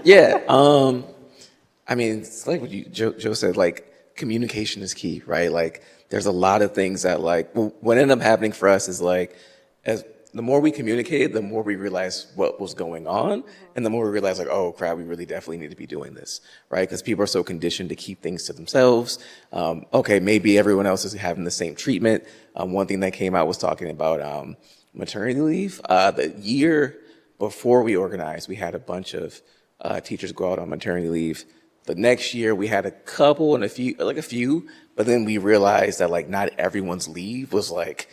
E: Yeah. I mean, it's like what Joe said, like communication is key, right? Like there's a lot of things that like, what ended up happening for us is like, as the more we communicated, the more we realized what was going on. And the more we realized like, oh crap, we really definitely need to be doing this, right? Because people are so conditioned to keep things to themselves. Okay, maybe everyone else is having the same treatment. One thing that came out was talking about maternity leave. The year before we organized, we had a bunch of teachers go out on maternity leave. The next year we had a couple and a few, but then we realized that like not everyone's leave was like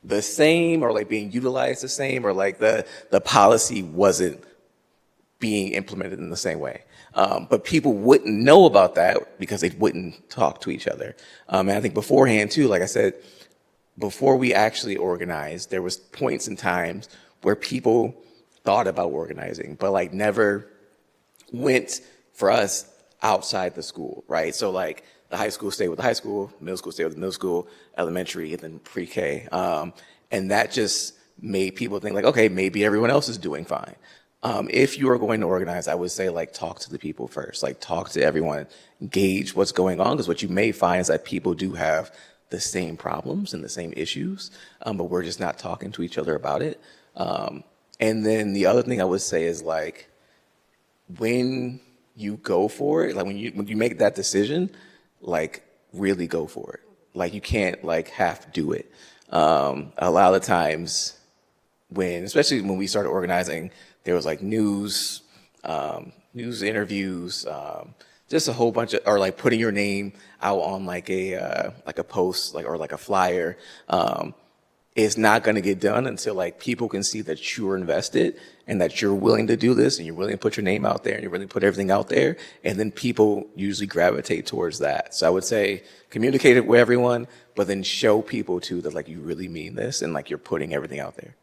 E: the same or like being utilized the same, or like the policy wasn't being implemented in the same way. But people wouldn't know about that because they wouldn't talk to each other. And I think beforehand too, like I said, before we actually organized, there was points and times where people thought about organizing, but like never went for us outside the school, right? So like the high school stayed with the high school, middle school stayed with the middle school, elementary, and then pre-K. And that just made people think like, okay, maybe everyone else is doing fine. If you are going to organize, I would say like talk to the people first, like talk to everyone, gauge what's going on, because what you may find is that people do have the same problems and the same issues, but we're just not talking to each other about it. And then the other thing I would say is like, when you go for it, like when you make that decision, like really go for it. Like you can't like half do it. A lot of times especially when we started organizing, there was like news news interviews, just a whole bunch of, or like putting your name out on like a post, like, or like a flyer, is not going to get done until like people can see that you're invested and that you're willing to do this and you're willing to put your name out there and you're willing to put everything out there. And then people usually gravitate towards that. So I would say communicate it with everyone, but then show people too that like you really mean this and like you're putting everything out there.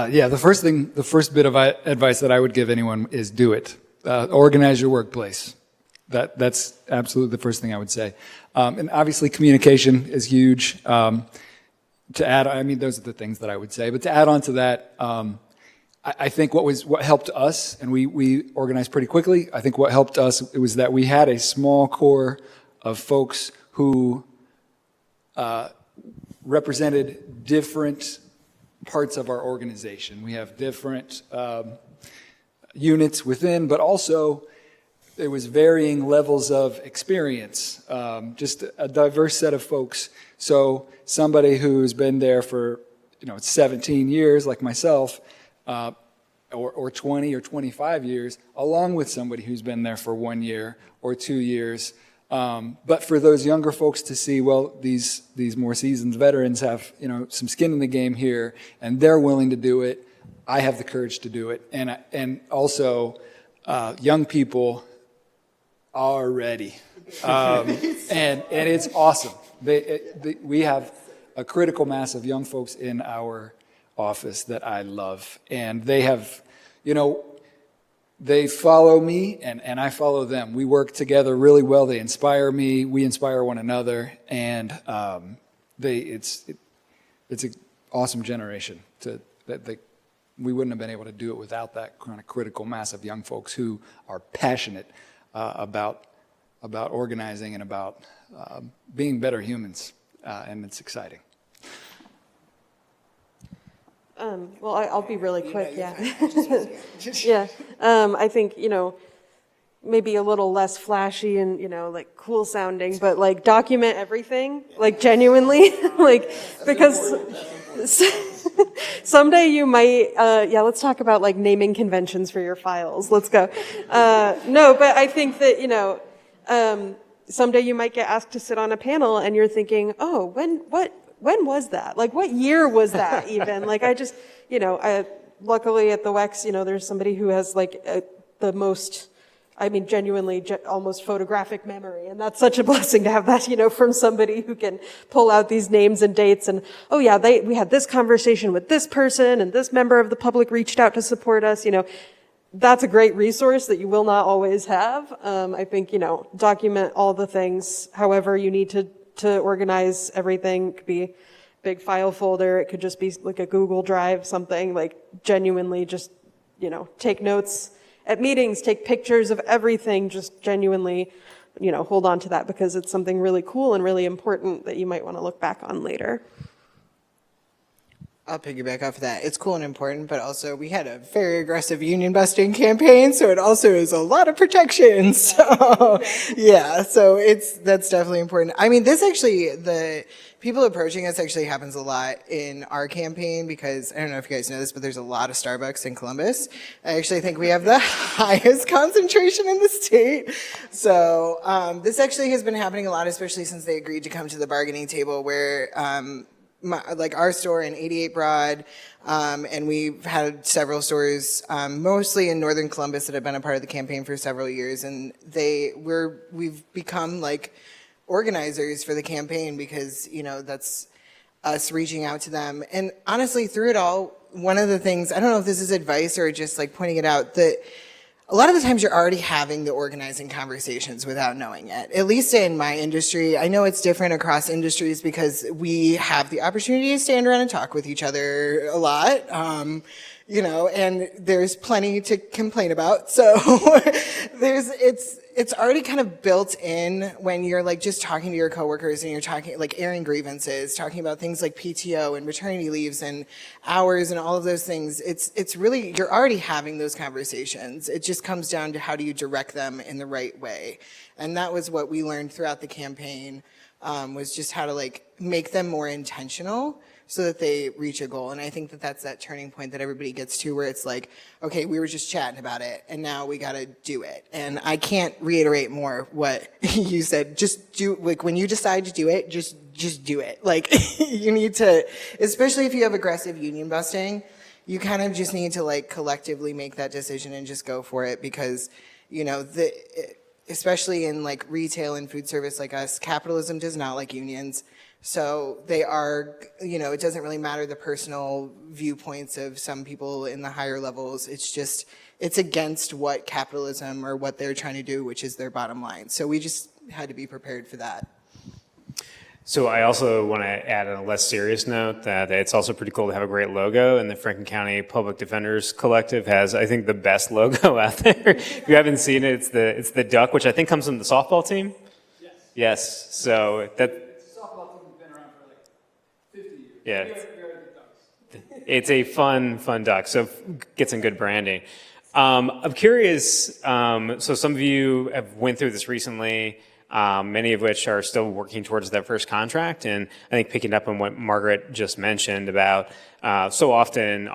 F: Yeah, the first bit of advice that I would give anyone is do it. Organize your workplace. That's absolutely the first thing I would say. And obviously communication is huge. To add, I mean, those are the things that I would say. But to add on to that, I think what helped us, and we organized pretty quickly, I think what helped us, it was that we had a small core of folks who represented different parts of our organization. We have different units within, but also there was varying levels of experience, just a diverse set of folks. So somebody who's been there for 17 years, like myself, or 20 or 25 years, along with somebody who's been there for 1 year or 2 years. But for those younger folks to see, well, these more seasoned veterans have some skin in the game here, and they're willing to do it. I have the courage to do it, and also young people are ready, and it's awesome. We have a critical mass of young folks in our office that I love, and they have, they follow me and I follow them. We work together really well. They inspire me. We inspire one another, and it's an awesome generation. We wouldn't have been able to do it without that kind of critical mass of young folks who are passionate about organizing and about being better humans, and it's exciting.
D: Well, I'll be really quick, yeah. Yeah, I think, maybe a little less flashy and, like cool sounding, but like document everything, like genuinely, like, because someday you might, let's talk about like naming conventions for your files. Let's go. No, but I think that, someday you might get asked to sit on a panel and you're thinking, oh, when was that? Like, what year was that even? Like, I just, luckily at the WEX, there's somebody who has like the most, genuinely almost photographic memory. And that's such a blessing to have that, from somebody who can pull out these names and dates and, oh yeah, we had this conversation with this person and this member of the public reached out to support us, That's a great resource that you will not always have. I think, document all the things, however you need to organize everything. It could be a big file folder. It could just be like a Google Drive, something like genuinely just, take notes at meetings, take pictures of everything, just genuinely, hold on to that because it's something really cool and really important that you might want to look back on later.
C: I'll piggyback off of that. It's cool and important, but also we had a very aggressive union busting campaign, so it also is a lot of protection. So, yeah, so that's definitely important. This actually, the people approaching us actually happens a lot in our campaign because, I don't know if you guys know this, but there's a lot of Starbucks in Columbus. I actually think we have the highest concentration in the state. So, this actually has been happening a lot, especially since they agreed to come to the bargaining table where, like our store in 88 Broad, and we've had several stores, mostly in northern Columbus, that have been a part of the campaign for several years, and we've become like organizers for the campaign because that's us reaching out to them. And honestly, through it all, one of the things, I don't know if this is advice or just like pointing it out, that a lot of the times you're already having the organizing conversations without knowing it. At least in my industry, I know it's different across industries because we have the opportunity to stand around and talk with each other a lot, and there's plenty to complain about. So it's already kind of built in when you're like just talking to your coworkers and you're talking like airing grievances, talking about things like PTO and maternity leaves and hours and all of those things. It's really, you're already having those conversations. It just comes down to how do you direct them in the right way. And that was what we learned throughout the campaign. was just how to like make them more intentional so that they reach a goal. And I think that that's that turning point that everybody gets to where it's like, okay, we were just chatting about it and now we got to do it. And I can't reiterate more what you said. Just do, like when you decide to do it, just do it. Like you need to, especially if you have aggressive union busting, you kind of just need to like collectively make that decision and just go for it because, you know, especially in like retail and food service like us, capitalism does not like unions. So they are, you know, it doesn't really matter the personal viewpoints of some people in the higher levels. It's just, it's against what capitalism or what they're trying to do, which is their bottom line. So we just had to be prepared for that.
A: So I also want to add on a less serious note that it's also pretty cool to have a great logo, and the Franklin County Public Defenders Collective has, I think, the best logo out there. If you haven't seen it, it's the duck, which I think comes from the softball team. Yes. So that. Yeah, it's a fun duck, so get some good branding. I'm curious, so some of you have went through this recently, many of which are still working towards their first contract, and I think picking up on what Margaret just mentioned about so often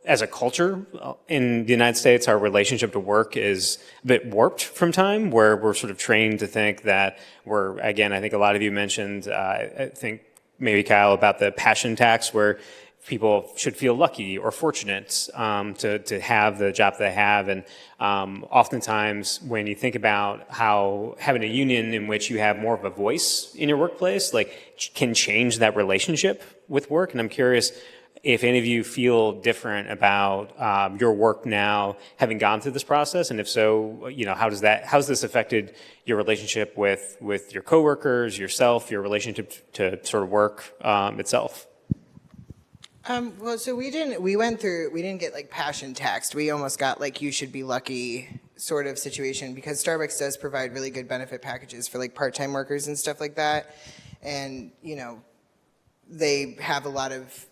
A: as a culture in the United States, our relationship to work is a bit warped from time, where we're sort of trained to think that again, I think a lot of you mentioned, I think, maybe Kyle, about the passion tax, where people should feel lucky or fortunate to have the job they have. And oftentimes when you think about how having a union in which you have more of a voice in your workplace, like can change that relationship with work. And I'm curious if any of you feel different about your work now, having gone through this process, and if so, you know, how's this affected your relationship with your coworkers, yourself, your relationship to sort of work itself?
C: Well, so we didn't get like passion taxed. We almost got like you should be lucky sort of situation because Starbucks does provide really good benefit packages for like part-time workers and stuff like that. And, you know, they have a lot of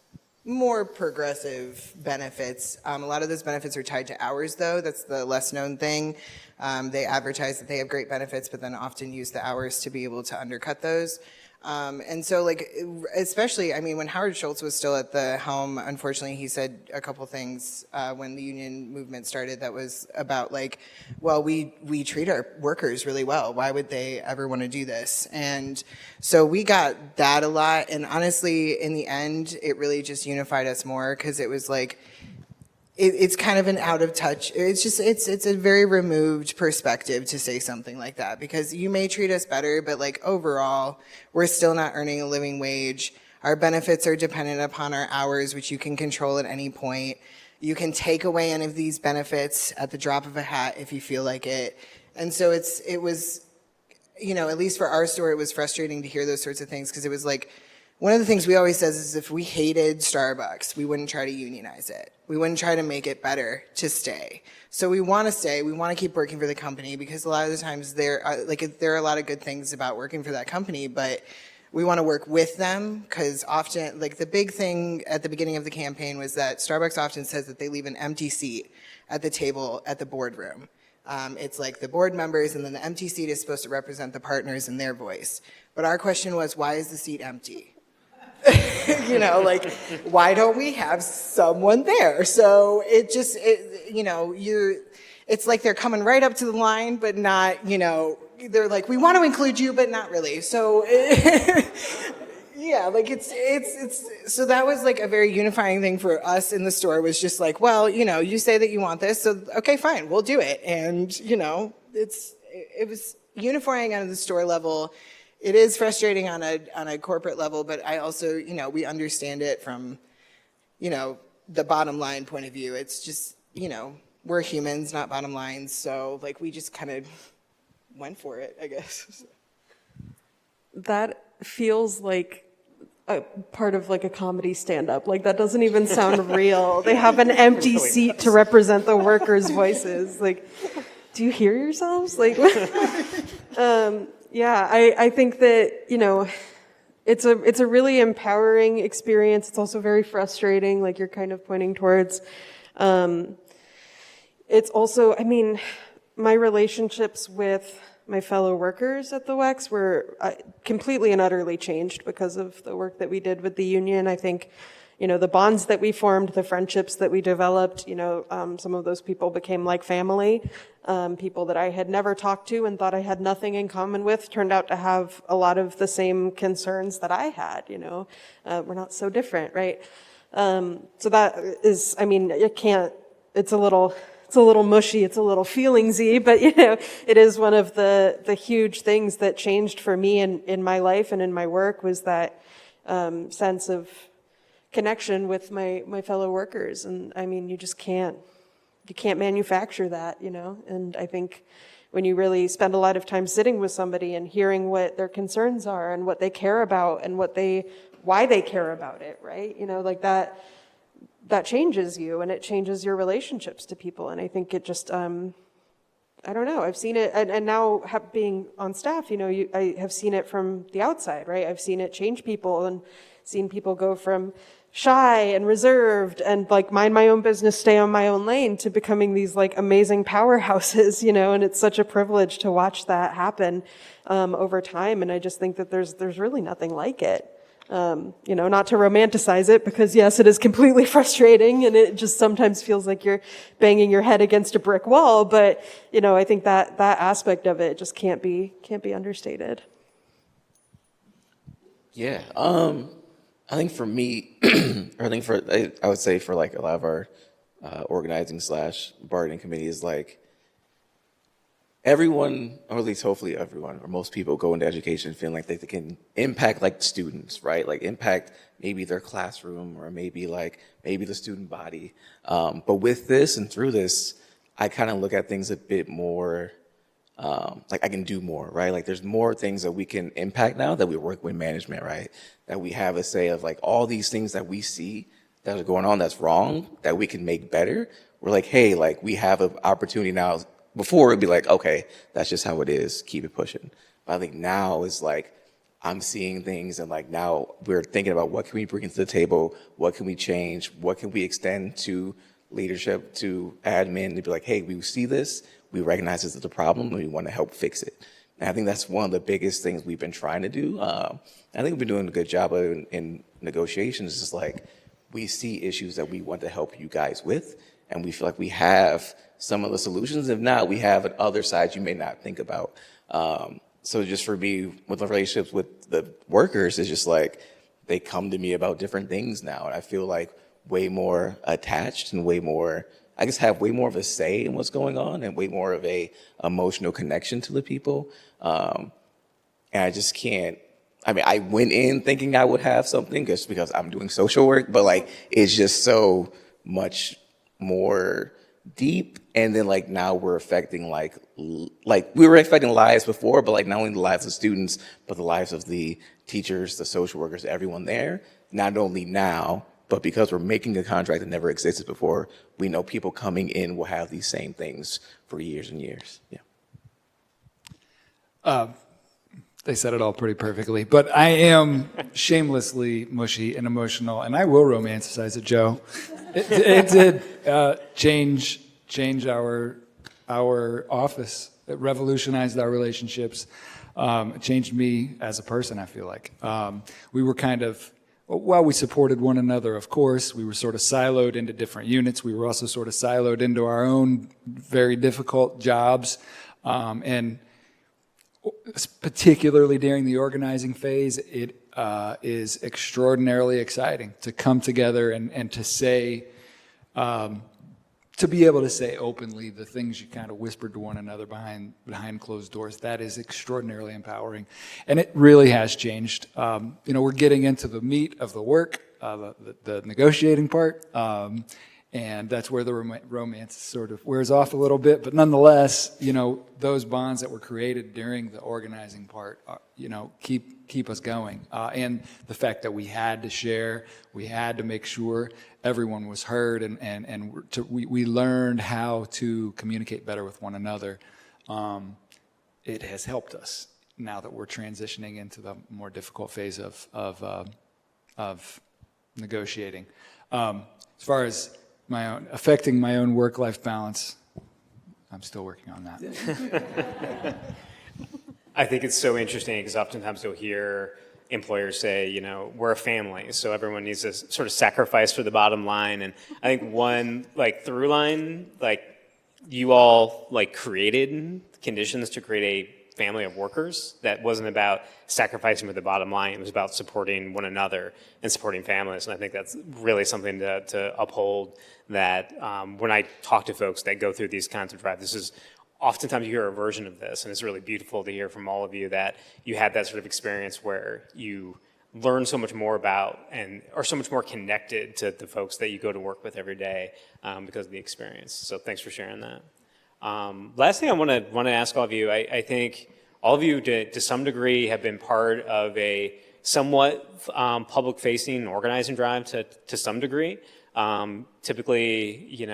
C: more progressive benefits. A lot of those benefits are tied to hours, though. That's the less known thing. They advertise that they have great benefits, but then often use the hours to be able to undercut those. And so, like, especially, I mean, when Howard Schultz was still at the helm, unfortunately, he said a couple things when the union movement started that was about, like, well, we treat our workers really well. Why would they ever want to do this? And so we got that a lot. And honestly, in the end, it really just unified us more because it was like, it's kind of an out of touch. It's a very removed perspective to say something like that because you may treat us better, but like overall, we're still not earning a living wage. Our benefits are dependent upon our hours, which you can control at any point. You can take away any of these benefits at the drop of a hat if you feel like it. And so it was, you know, at least for our store, it was frustrating to hear those sorts of things because it was like, one of the things we always says is if we hated Starbucks, we wouldn't try to unionize it. We wouldn't try to make it better to stay. So we want to stay. We want to keep working for the company because a lot of the times there are a lot of good things about working for that company, but we want to work with them because often, like the big thing at the beginning of the campaign was that Starbucks often says that they leave an empty seat at the table at the boardroom. It's like the board members and then the empty seat is supposed to represent the partners and their voice. But our question was, why is the seat empty? You know, like, why don't we have someone there? So you know, it's like they're coming right up to the line, but not, you know, they're like, we want to include you, but not really. So, yeah, like so that was like a very unifying thing for us in the store was just like, well, you know, you say that you want this, so okay, fine, we'll do it. And, you know, it was unifying on the store level. It is frustrating on a corporate level, but I also, you know, we understand it from, you know, the bottom line point of view. It's just, you know, we're humans, not bottom lines. So like we just kind of went for it, I guess.
D: That feels like a part of like a comedy stand-up. Like that doesn't even sound real. They have an empty seat to represent the workers' voices. Like, do you hear yourselves? Like, yeah, I think that, you know, it's a really empowering experience. It's also very frustrating, like you're kind of pointing towards. It's also, I mean, my relationships with my fellow workers at the WEX were completely and utterly changed because of the work that we did with the union. I think, the bonds that we formed, the friendships that we developed, some of those people became like family. People that I had never talked to and thought I had nothing in common with turned out to have a lot of the same concerns that I had, we're not so different, right? So that is, it's a little mushy, it's a little feelingsy, but it is one of the huge things that changed for me in my life and in my work was that sense of connection with my fellow workers. And you just can't manufacture that, and I think when you really spend a lot of time sitting with somebody and hearing what their concerns are and what they care about and why they care about it, right? That changes you and it changes your relationships to people. And I think it just, I don't know, I've seen it, and now being on staff, I have seen it from the outside, right? I've seen it change people and seen people go from shy and reserved and like mind my own business, stay on my own lane to becoming these like amazing powerhouses, and it's such a privilege to watch that happen over time. And I just think that there's really nothing like it. Not to romanticize it because yes, it is completely frustrating and it just sometimes feels like you're banging your head against a brick wall. But, I think that aspect of it just can't be understated.
E: Yeah. I think for me, I would say for like a lot of our organizing / bargaining committee is like everyone, or at least hopefully everyone, or most people go into education feeling like they can impact like students, right? Like impact maybe their classroom or maybe the student body. But with this and through this, I kind of look at things a bit more like I can do more, right? Like there's more things that we can impact now that we work with management, right? That we have a say of like all these things that we see that are going on that's wrong, that we can make better. We're like, hey, like we have an opportunity now. Before it'd be like, okay, that's just how it is, keep it pushing. But I think now is like, I'm seeing things and like now we're thinking about what can we bring to the table? What can we change? What can we extend to leadership, to admin to be like, hey, we see this, we recognize this is a problem and we want to help fix it. And I think that's one of the biggest things we've been trying to do. I think we've been doing a good job of it in negotiations. It's like, we see issues that we want to help you guys with. And we feel like we have some of the solutions. If not, we have other sides you may not think about. So just for me, with the relationships with the workers, it's just like they come to me about different things now. And I feel like way more attached and way more, I guess have way more of a say in what's going on and way more of a emotional connection to the people. And I just can't, I went in thinking I would have something just because I'm doing social work, but like, it's just so much more deep. And then like now we're affecting like we were affecting lives before, but like not only the lives of students, but the lives of the teachers, the social workers, everyone there. Not only now, but because we're making a contract that never existed before, we know people coming in will have these same things for years and years. Yeah.
F: They said it all pretty perfectly, but I am shamelessly mushy and emotional, and I will romanticize it, Joe. It did change our office. It revolutionized our relationships. It changed me as a person, I feel like. We were we supported one another, of course. We were sort of siloed into different units. We were also sort of siloed into our own very difficult jobs. And particularly during the organizing phase, it is extraordinarily exciting to come together and to say, to be able to say openly the things you kind of whispered to one another behind closed doors. That is extraordinarily empowering. And it really has changed. We're getting into the meat of the work, the negotiating part. And that's where the romance sort of wears off a little bit. But nonetheless, those bonds that were created during the organizing part, keep us going. And the fact that we had to share, we had to make sure everyone was heard, and we learned how to communicate better with one another. It has helped us now that we're transitioning into the more difficult phase of negotiating. As far as affecting my own work-life balance, I'm still working on that.
A: I think it's so interesting because oftentimes you'll hear employers say, we're a family, so everyone needs to sort of sacrifice for the bottom line. And I think one through line, you all created conditions to create a family of workers that wasn't about sacrificing for the bottom line. It was about supporting one another and supporting families. And I think that's really something to uphold. That when I talk to folks that go through these kinds of drives, this is oftentimes you hear a version of this, and it's really beautiful to hear from all of you that you had that sort of experience where you learn so much more about and are so much more connected to the folks that you go to work with every day because of the experience. So thanks for sharing that. Last thing I want to ask all of you, I think all of you to some degree have been part of a somewhat public-facing organizing drive to some degree. Typically,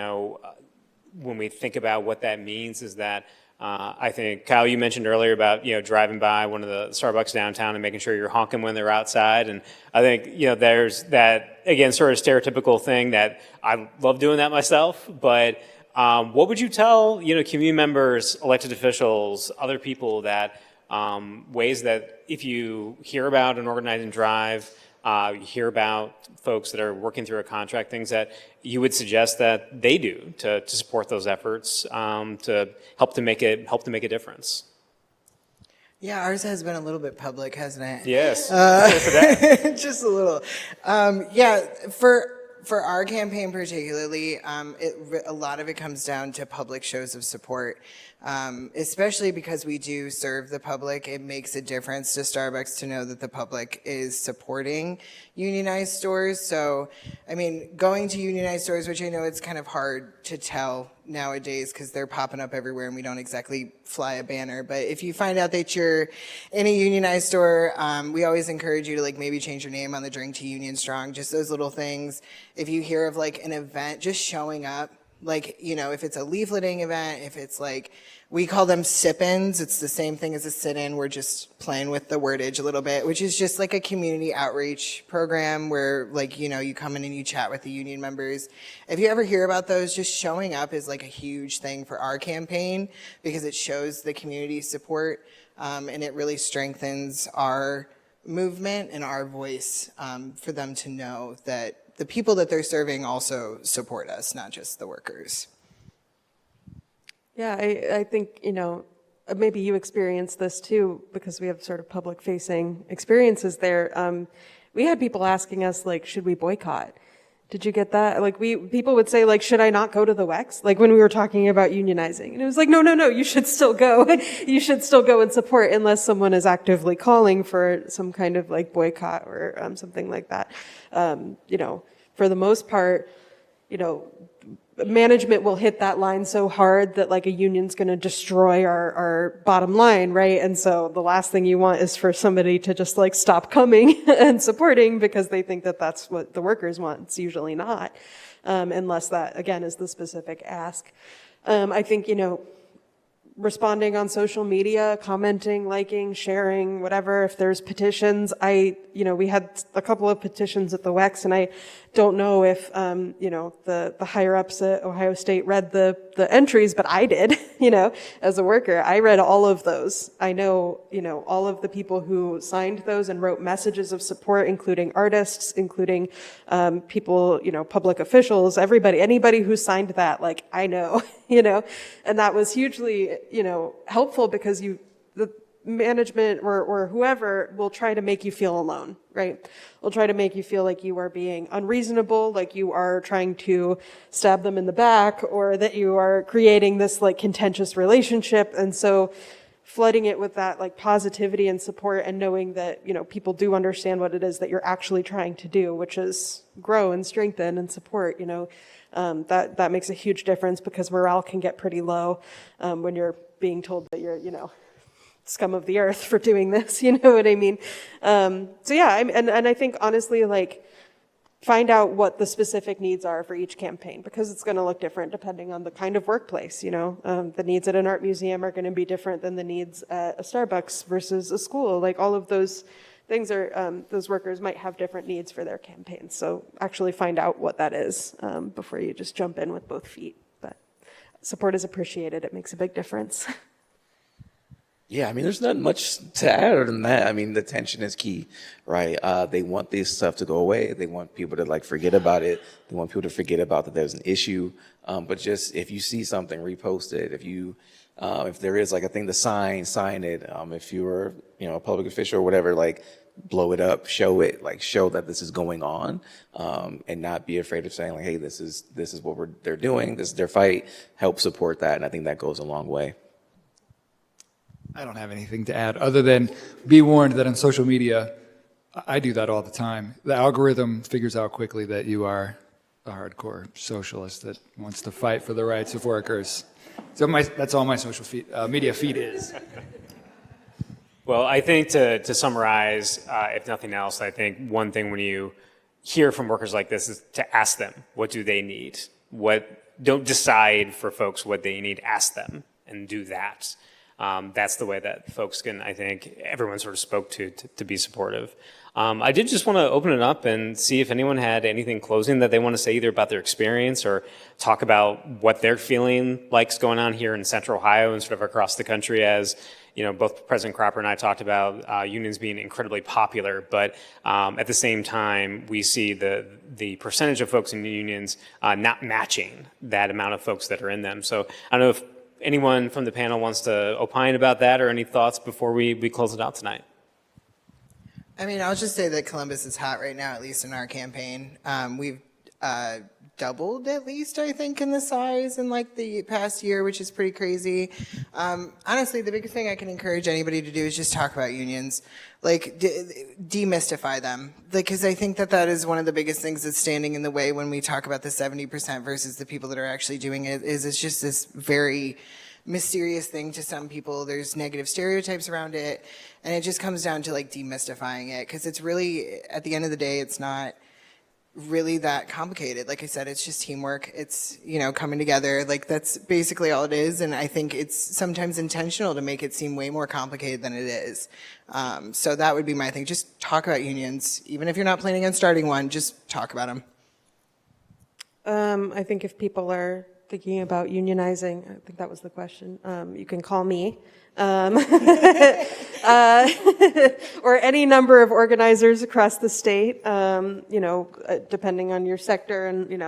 A: when we think about what that means is that I think, Kyle, you mentioned earlier about, driving by one of the Starbucks downtown and making sure you're honking when they're outside. And I think, there's that, again, sort of stereotypical thing that I love doing that myself. But what would you tell, community members, elected officials, other people that ways that if you hear about an organizing drive, you hear about folks that are working through a contract, things that you would suggest that they do to support those efforts to help to make a difference?
C: Yeah, ours has been a little bit public, hasn't it?
A: Yes.
C: Just a little. For our campaign particularly, a lot of it comes down to public shows of support, especially because we do serve the public. It makes a difference to Starbucks to know that the public is supporting unionized stores. So, going to unionized stores, which I know it's kind of hard to tell nowadays because they're popping up everywhere and we don't exactly fly a banner. But if you find out that you're in a unionized store, we always encourage you to maybe change your name on the drink to Union Strong, just those little things. If you hear of an event, just showing up, if it's a leafleting event, if it's we call them sip-ins, it's the same thing as a sit-in. We're just playing with the wordage a little bit, which is just a community outreach program where you come in and you chat with the union members. If you ever hear about those, just showing up is a huge thing for our campaign because it shows the community support and it really strengthens our movement and our voice for them to know that the people that they're serving also support us, not just the workers.
D: Yeah, I think, maybe you experience this too, because we have sort of public-facing experiences there. We had people asking us, should we boycott? Did you get that? People would say, should I not go to the WEX? When we were talking about unionizing. And it was no, you should still go. You should still go and support unless someone is actively calling for some kind of boycott or something like that. For the most part, management will hit that line so hard that a union's going to destroy our bottom line, right? And so the last thing you want is for somebody to just stop coming and supporting because they think that that's what the workers want. It's usually not, unless that again is the specific ask. I think, responding on social media, commenting, liking, sharing, whatever. If there's petitions, we had a couple of petitions at the WEX, and I don't know if, the higher ups at Ohio State read the entries, but I did, as a worker. I read all of those. I know, all of the people who signed those and wrote messages of support, including artists, including, people, public officials, anybody who signed that, I know, and that was hugely, helpful because the management or whoever will try to make you feel alone, right? Will try to make you feel like you are being unreasonable, like you are trying to stab them in the back, or that you are creating this contentious relationship. And so flooding it with that positivity and support and knowing that, people do understand what it is that you're actually trying to do, which is grow and strengthen and support, that makes a huge difference because morale can get pretty low when you're being told that you're, scum of the earth for doing this, you know what I mean? So yeah, and I think honestly, find out what the specific needs are for each campaign because it's going to look different depending on the kind of workplace, the needs at an art museum are going to be different than the needs at a Starbucks versus a school. All of those things are, those workers might have different needs for their campaigns. So actually find out what that is before you just jump in with both feet. But support is appreciated. It makes a big difference.
E: Yeah, I mean, there's not much to add other than that. I mean, the tension is key, right? They want this stuff to go away. They want people to like forget about it. They want people to forget about that there's an issue. But just if you see something, repost it. If there is like a thing to sign it. If you're, a public official or whatever, like blow it up, show it, like show that this is going on, and not be afraid of saying like, hey, this is what they're doing. This is their fight. Help support that, and I think that goes a long way.
F: I don't have anything to add other than be warned that on social media, I do that all the time. The algorithm figures out quickly that you are a hardcore socialist that wants to fight for the rights of workers. So that's all my social media feed is.
A: Well, I think to summarize, if nothing else, I think one thing when you hear from workers like this is to ask them, what do they need? Don't decide for folks what they need, ask them and do that. That's the way that folks can, I think, everyone sort of spoke to be supportive. I did just want to open it up and see if anyone had anything closing that they want to say either about their experience or talk about what they're feeling like's going on here in Central Ohio and sort of across the country as, both President Cropper and I talked about unions being incredibly popular, but at the same time, we see the percentage of folks in unions not matching that amount of folks that are in them. So I don't know if anyone from the panel wants to opine about that or any thoughts before we close it out tonight?
C: I mean, I'll just say that Columbus is hot right now, at least in our campaign. We've doubled, at least, I think, in the size in like the past year, which is pretty crazy. Honestly, the biggest thing I can encourage anybody to do is just talk about unions, like demystify them. Because I think that is one of the biggest things that's standing in the way when we talk about the 70% versus the people that are actually doing it, is it's just this very mysterious thing to some people. There's negative stereotypes around it, and it just comes down to like demystifying it, because it's really, at the end of the day, it's not really that complicated. Like I said, it's just teamwork. It's, coming together. Like that's basically all it is. And I think it's sometimes intentional to make it seem way more complicated than it is. So that would be my thing. Just talk about unions. Even if you're not planning on starting one, just talk about them.
D: I think if people are thinking about unionizing, I think that was the question, you can call me. Or any number of organizers across the state, depending on your sector and,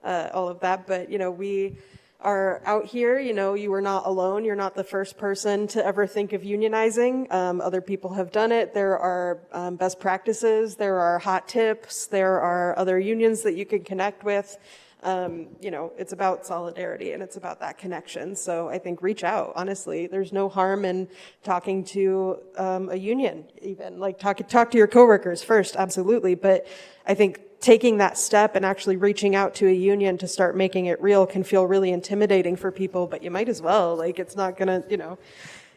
D: all of that. But, we are out here, you are not alone. You're not the first person to ever think of unionizing. Other people have done it. There are best practices. There are hot tips. There are other unions that you can connect with. It's about solidarity and it's about that connection. So I think reach out, honestly. There's no harm in talking to a union even. Like talk to your coworkers first, absolutely. But I think taking that step and actually reaching out to a union to start making it real can feel really intimidating for people, but you might as well. Like it's not gonna,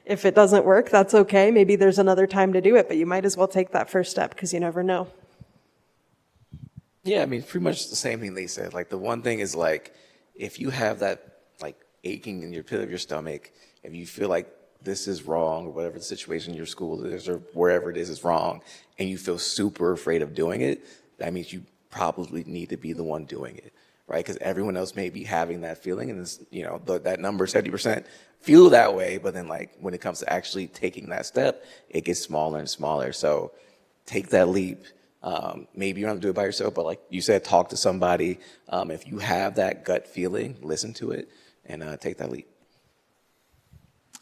D: if it doesn't work, that's okay. Maybe there's another time to do it, but you might as well take that first step because you never know.
E: Yeah, I mean, pretty much the same thing they said. Like, the one thing is, like, if you have that, like, aching in your pit of your stomach, if you feel like this is wrong or whatever the situation in your school is or wherever it is wrong, and you feel super afraid of doing it, that means you probably need to be the one doing it, right? Because everyone else may be having that feeling, and it's, that number, 70%, feel that way, but then, like, when it comes to actually taking that step, it gets smaller and smaller. So take that leap. Maybe you don't have to do it by yourself, but like you said, talk to somebody. If you have that gut feeling, listen to it and take that leap.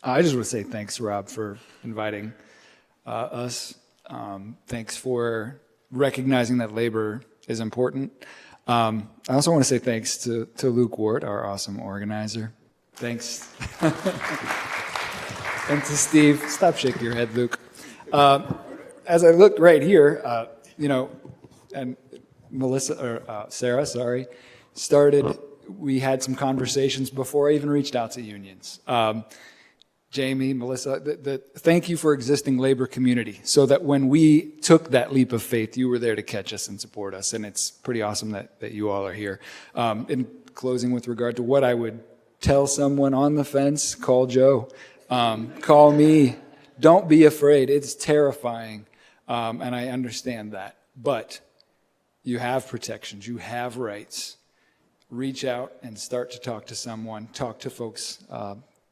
F: I just want to say thanks, Rob, for inviting us. Thanks for recognizing that labor is important. I also want to say thanks to Luke Ward, our awesome organizer. Thanks. And to Steve. Stop shaking your head, Luke. As I look right here, and Sarah, started, we had some conversations before I even reached out to unions. Jamie, Melissa, thank you for existing labor community so that when we took that leap of faith, you were there to catch us and support us. And it's pretty awesome that you all are here. In closing, with regard to what I would tell someone on the fence, call Joe, call me. Don't be afraid. It's terrifying. And I understand that. But you have protections. You have rights. Reach out and start to talk to someone. Talk to folks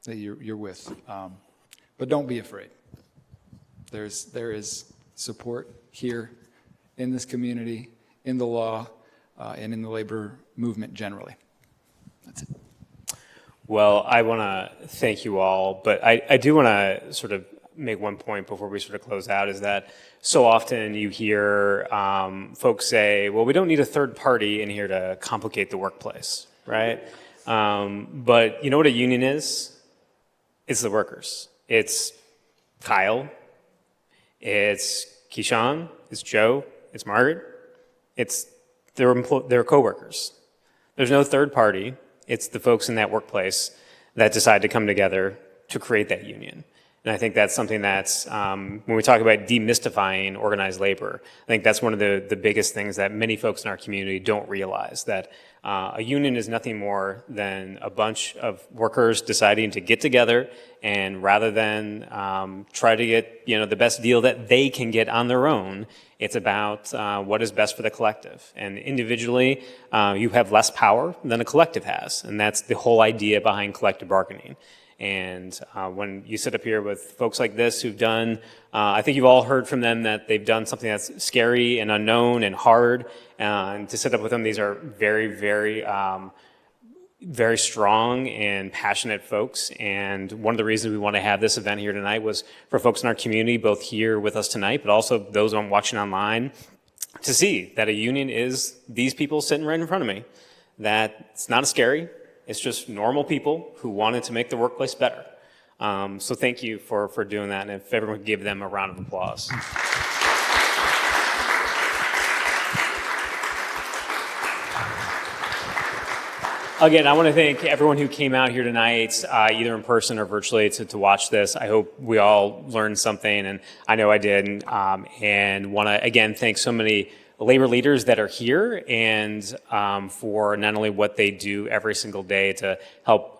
F: that you're with. But But don't be afraid. There is support here in this community, in the law, and in the labor movement generally. That's it.
A: Well, I want to thank you all, but I do want to sort of make one point before we sort of close out, is that so often you hear folks say, well, we don't need a third party in here to complicate the workplace, right? But you know what a union is? It's the workers. It's Kyle, it's Keyshawn, it's Joe, it's Margaret, it's their coworkers. There's no third party. It's the folks in that workplace that decide to come together to create that union. And I think that's something that's, when we talk about demystifying organized labor, I think that's one of the biggest things that many folks in our community don't realize, that a union is nothing more than a bunch of workers deciding to get together, and rather than try to get the best deal that they can get on their own, it's about what is best for the collective. And individually, you have less power than a collective has, and that's the whole idea behind collective bargaining. And when you sit up here with folks like this who've done, I think you've all heard from them that they've done something that's scary and unknown and hard. And to sit up with them, these are very, very, very strong and passionate folks. And one of the reasons we want to have this event here tonight was for folks in our community, both here with us tonight, but also those watching online, to see that a union is these people sitting right in front of me. That it's not scary. It's just normal people who wanted to make the workplace better. So thank you for doing that. And if everyone could give them a round of applause. Again, I want to thank everyone who came out here tonight, either in person or virtually, to watch this. I hope we all learned something, and I know I did. And want to, again, thank so many labor leaders that are here, and for not only what they do every single day to help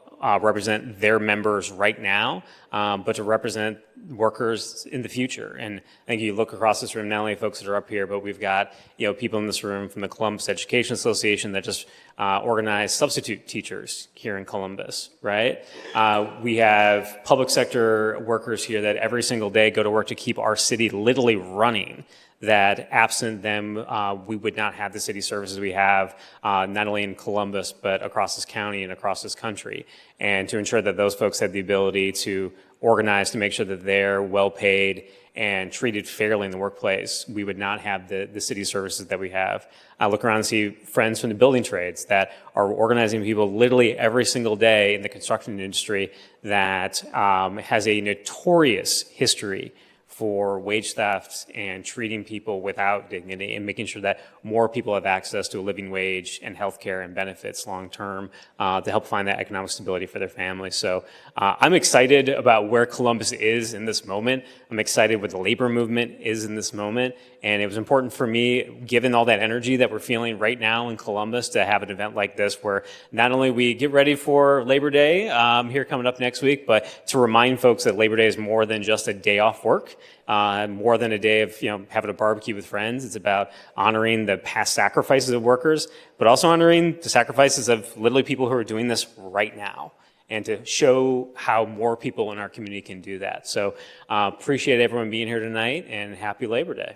A: represent their members right now, but to represent workers in the future. And I think you look across this room, not only folks that are up here, but we've got people in this room from the Columbus Education Association that just organize substitute teachers here in Columbus, right? We have public sector workers here that every single day go to work to keep our city literally running, that absent them, we would not have the city services we have, not only in Columbus, but across this county and across this country. And to ensure that those folks have the ability to organize to make sure that they're well paid and treated fairly in the workplace, we would not have the city services that we have. I look around and see friends from the building trades that are organizing people literally every single day in the construction industry that has a notorious history for wage theft and treating people without dignity, and making sure that more people have access to a living wage and healthcare and benefits long term to help find that economic stability for their families. So I'm excited about where Columbus is in this moment. I'm excited what the labor movement is in this moment. And it was important for me, given all that energy that we're feeling right now in Columbus, to have an event like this where not only we get ready for Labor Day here coming up next week, but to remind folks that Labor Day is more than just a day off work, more than a day of having a barbecue with friends. It's about honoring the past sacrifices of workers, but also honoring the sacrifices of literally people who are doing this right now, and to show how more people in our community can do that. So appreciate everyone being here tonight, and happy Labor Day.